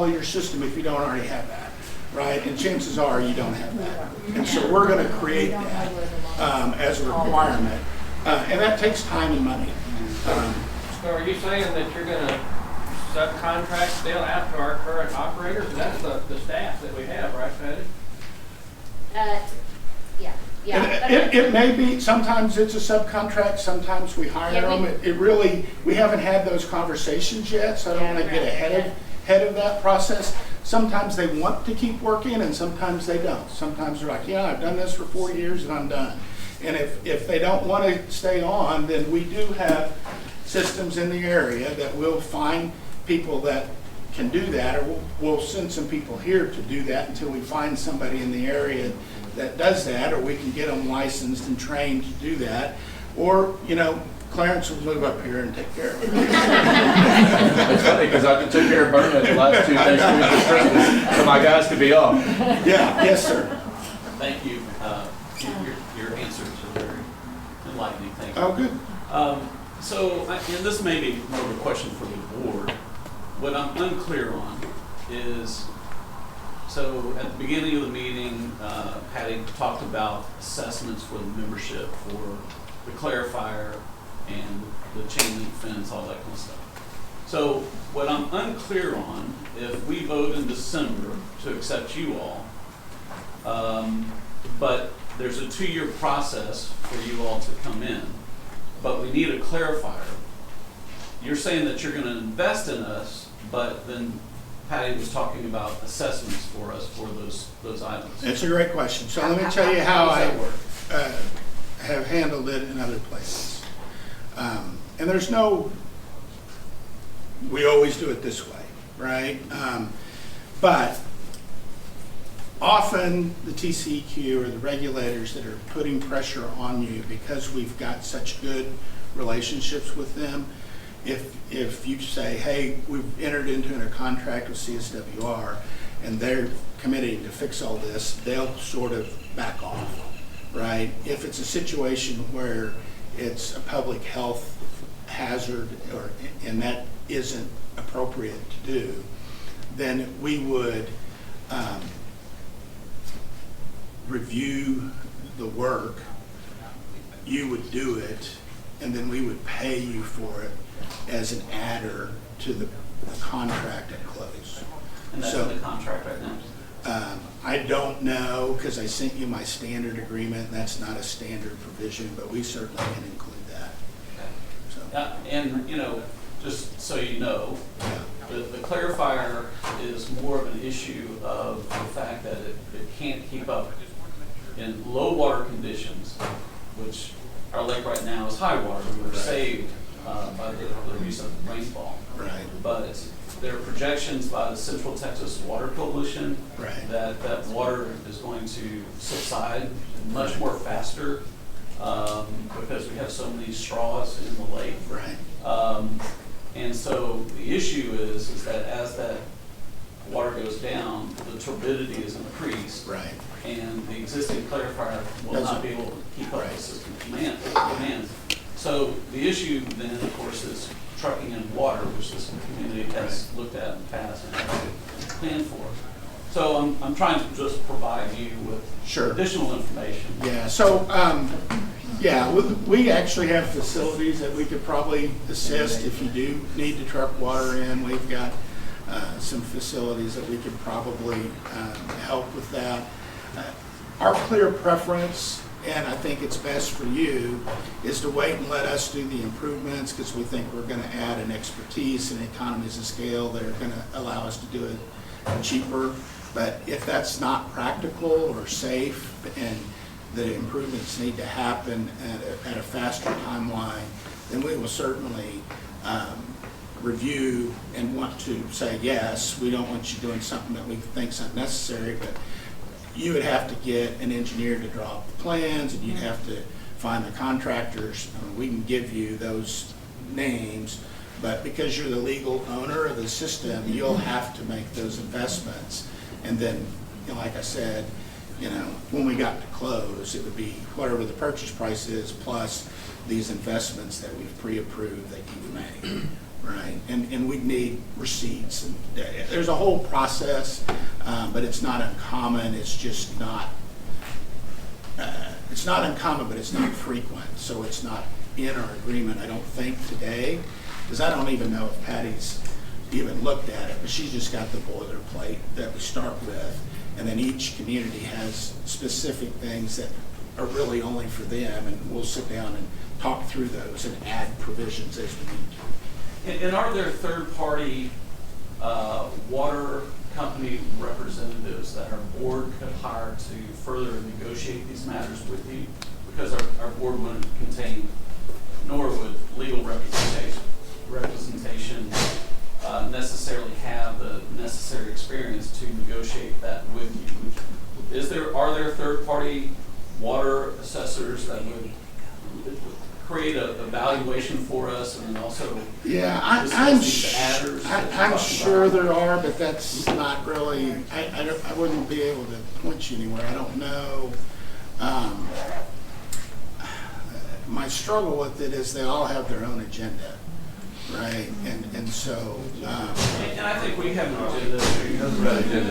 of your system if you don't already have that, right? And chances are you don't have that. And so we're going to create that as a requirement. And that takes time and money. So are you saying that you're going to subcontract still out to our current operators? That's the staff that we have, right, Patty? Yeah. It may be, sometimes it's a subcontract, sometimes we hire them. It really, we haven't had those conversations yet, so I don't want to get ahead of that process. Sometimes they want to keep working and sometimes they don't. Sometimes they're like, yeah, I've done this for 4 years and I'm done. And if they don't want to stay on, then we do have systems in the area that will find people that can do that, or we'll send some people here to do that until we find somebody in the area that does that, or we can get them licensed and trained to do that. Or, you know, Clarence will move up here and take care of it. It's funny because I took care of Burnett the last 2 Thanksgiving and Christmas, so my guys could be off. Yeah, yes, sir. Thank you. Your answers are very enlightening. Thank you. Oh, good. And this may be more of a question for the board. What I'm unclear on is, so at the beginning of the meeting, Patty talked about assessments for the membership, for the clarifier and the chain link fence, all that kind of stuff. So what I'm unclear on, if we vote in December to accept you all, but there's a 2-year process for you all to come in, but we need a clarifier. You're saying that you're going to invest in us, but then Patty was talking about assessments for us for those items. It's a great question. So let me tell you how I have handled it in other places. And there's no, we always do it this way, right? But often the TCEQ or the regulators that are putting pressure on you because we've got such good relationships with them, if you say, hey, we've entered into a contract with CSWR and they're committing to fix all this, they'll sort of back off, right? If it's a situation where it's a public health hazard, or in that isn't appropriate to do, then we would review the work, you would do it, and then we would pay you for it as an adder to the contract at close. And that's So, in the contract right now? I don't know, because I sent you my standard agreement, and that's not a standard provision, but we certainly can include that. So, And, you know, just so you know, yeah. the clarifier is more of an issue of the fact that it can't keep up in low water conditions, which our lake right now is high water. We were saved by the recent rainfall. Right. But there are projections by the Central Texas Water Coalition Right. that water is going to subside much more faster because we have so many straws in the lake. Right. And so the issue is that as that water goes down, the turbidity is increased. Right. And the existing clarifier will not be able to keep up with system demands. So the issue then, of course, is trucking in water, which this community has looked at in the past and has planned for. So I'm trying to just provide you with Sure. additional information. Yeah, so, yeah, we actually have facilities that we could probably assist if you do need to truck water in. We've got some facilities that we could probably help with that. Our clear preference, and I think it's best for you, is to wait and let us do the improvements, because we think we're going to add an expertise and economies of scale that are going to allow us to do it cheaper. But if that's not practical or safe and the improvements need to happen at a faster timeline, then we will certainly review and want to say, yes, we don't want you doing something that we think is unnecessary, but you would have to get an engineer to draw up the plans, and you'd have to find the contractors. I mean, we can give you those names, but because you're the legal owner of the system, you'll have to make those investments. And then, you know, like I said, you know, when we got to close, it would be whatever the purchase price is plus these investments that we've pre-approved that you've made, right? And we'd need receipts. And there's a whole process, but it's not uncommon. It's just not, it's not uncommon, but it's not frequent. So it's not in our agreement, I don't think, today, because I don't even know if Patty's even looked at it, but she's just got the boilerplate that we start with, and then each community has specific things that are really only for them, and we'll sit down and talk through those and add provisions as we need to. And are there third-party water company representatives that our board could hire to further negotiate these matters with you? Because our board wouldn't contain, nor would legal representation necessarily have the necessary experience to negotiate that with you. Are there third-party water assessors that would create a valuation for us, and then also yeah, I'm sure there are, but that's not really. I wouldn't be able to point you anywhere. I don't know. My struggle with it is they all have their own agenda, right? And so. And I think we have an agenda.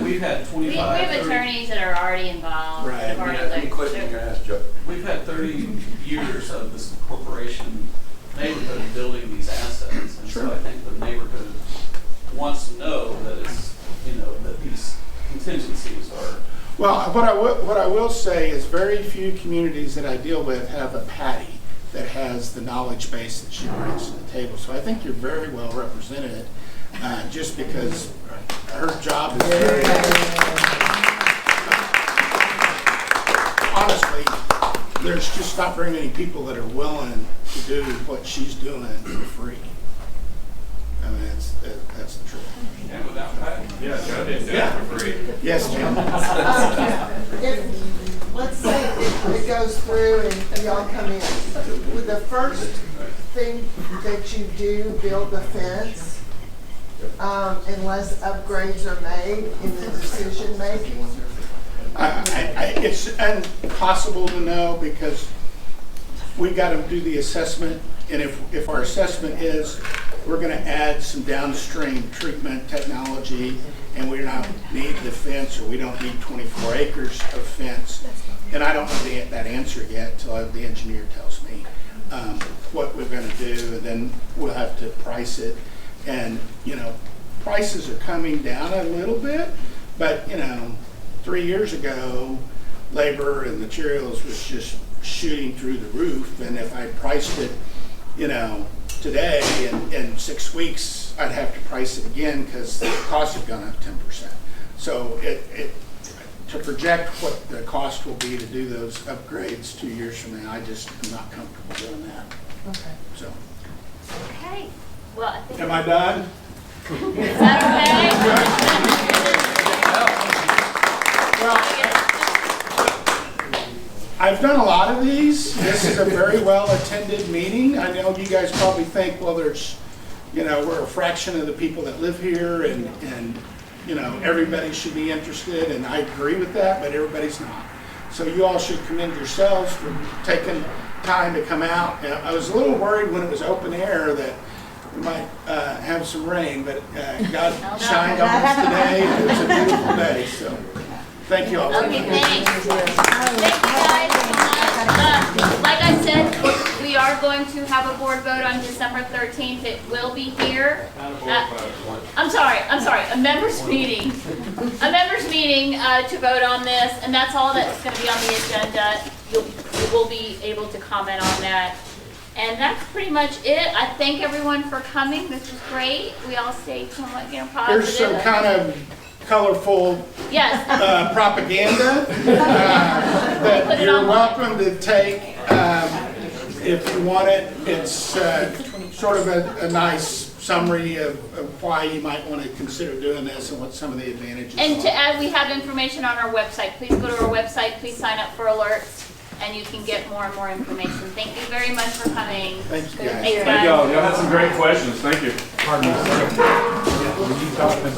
We've had 25. We have 30 attorneys that are already involved. Right. We've had 30 years of this corporation neighborhood building these assets, and so I think the neighborhood wants to know that it's, you know, that these contingencies are. Well, what I will say is very few communities that I deal with have a Patty that has the knowledge base that she brings to the table. So I think you're very well represented, just because her job is very. Honestly, there's just not very many people that are willing to do what she's doing for free. I mean, that's the truth. And without that, yeah, Joe did that for free. Yes, Jim. Let's say it goes through and y'all come in. Would the first thing that you do build the fence, unless upgrades are made in the decision making? It's impossible to know because we got to do the assessment, and if our assessment is we're gonna add some downstream treatment technology, and we don't need the fence, or we don't need 24 acres of fence. And I don't know that answer yet until the engineer tells me what we're gonna do, and then we'll have to price it. And, you know, prices are coming down a little bit, but, you know, 3 years ago, labor and materials was just shooting through the roof, and if I priced it, you know, today in 6 weeks, I'd have to price it again because the costs have gone up 10%. So to project what the cost will be to do those upgrades 2 years from now, I just am not comfortable doing that. Okay. So, Okay, well, I think. am I done? Is that I've done a lot of these. This is a very well-attended meeting. I know you guys probably think, well, there's, you know, we're a fraction of the people that live here, and you know, everybody should be interested, and I agree with that, but everybody's not. So you all should commend yourselves for taking time to come out. And I was a little worried when it was open air that we might have some rain, but God shined on us today, and it was a beautiful day. So thank you all. Okay, thanks. Thank you guys so much. Like I said, we are going to have a board vote on December 13th. It will be here. I'm sorry, a members meeting. A members meeting to vote on this, and that's all that's going to be on the agenda. You will be able to comment on that. And that's pretty much it. I thank everyone for coming. This was great. We all stayed somewhat, you know, positive. Here's some kind of colorful yes. Propaganda that you're welcome to take if you want it. It's sort of a nice summary of why you might want to consider doing this and what some of the advantages are. And to add, we have information on our website. Please go to our website. Please sign up for alerts, and you can get more and more information. Thank you very much for coming. Thank you, guys. Thanks, Thank y'all. Y'all had some great questions. Thank you. Pardon me, sir. When you talking about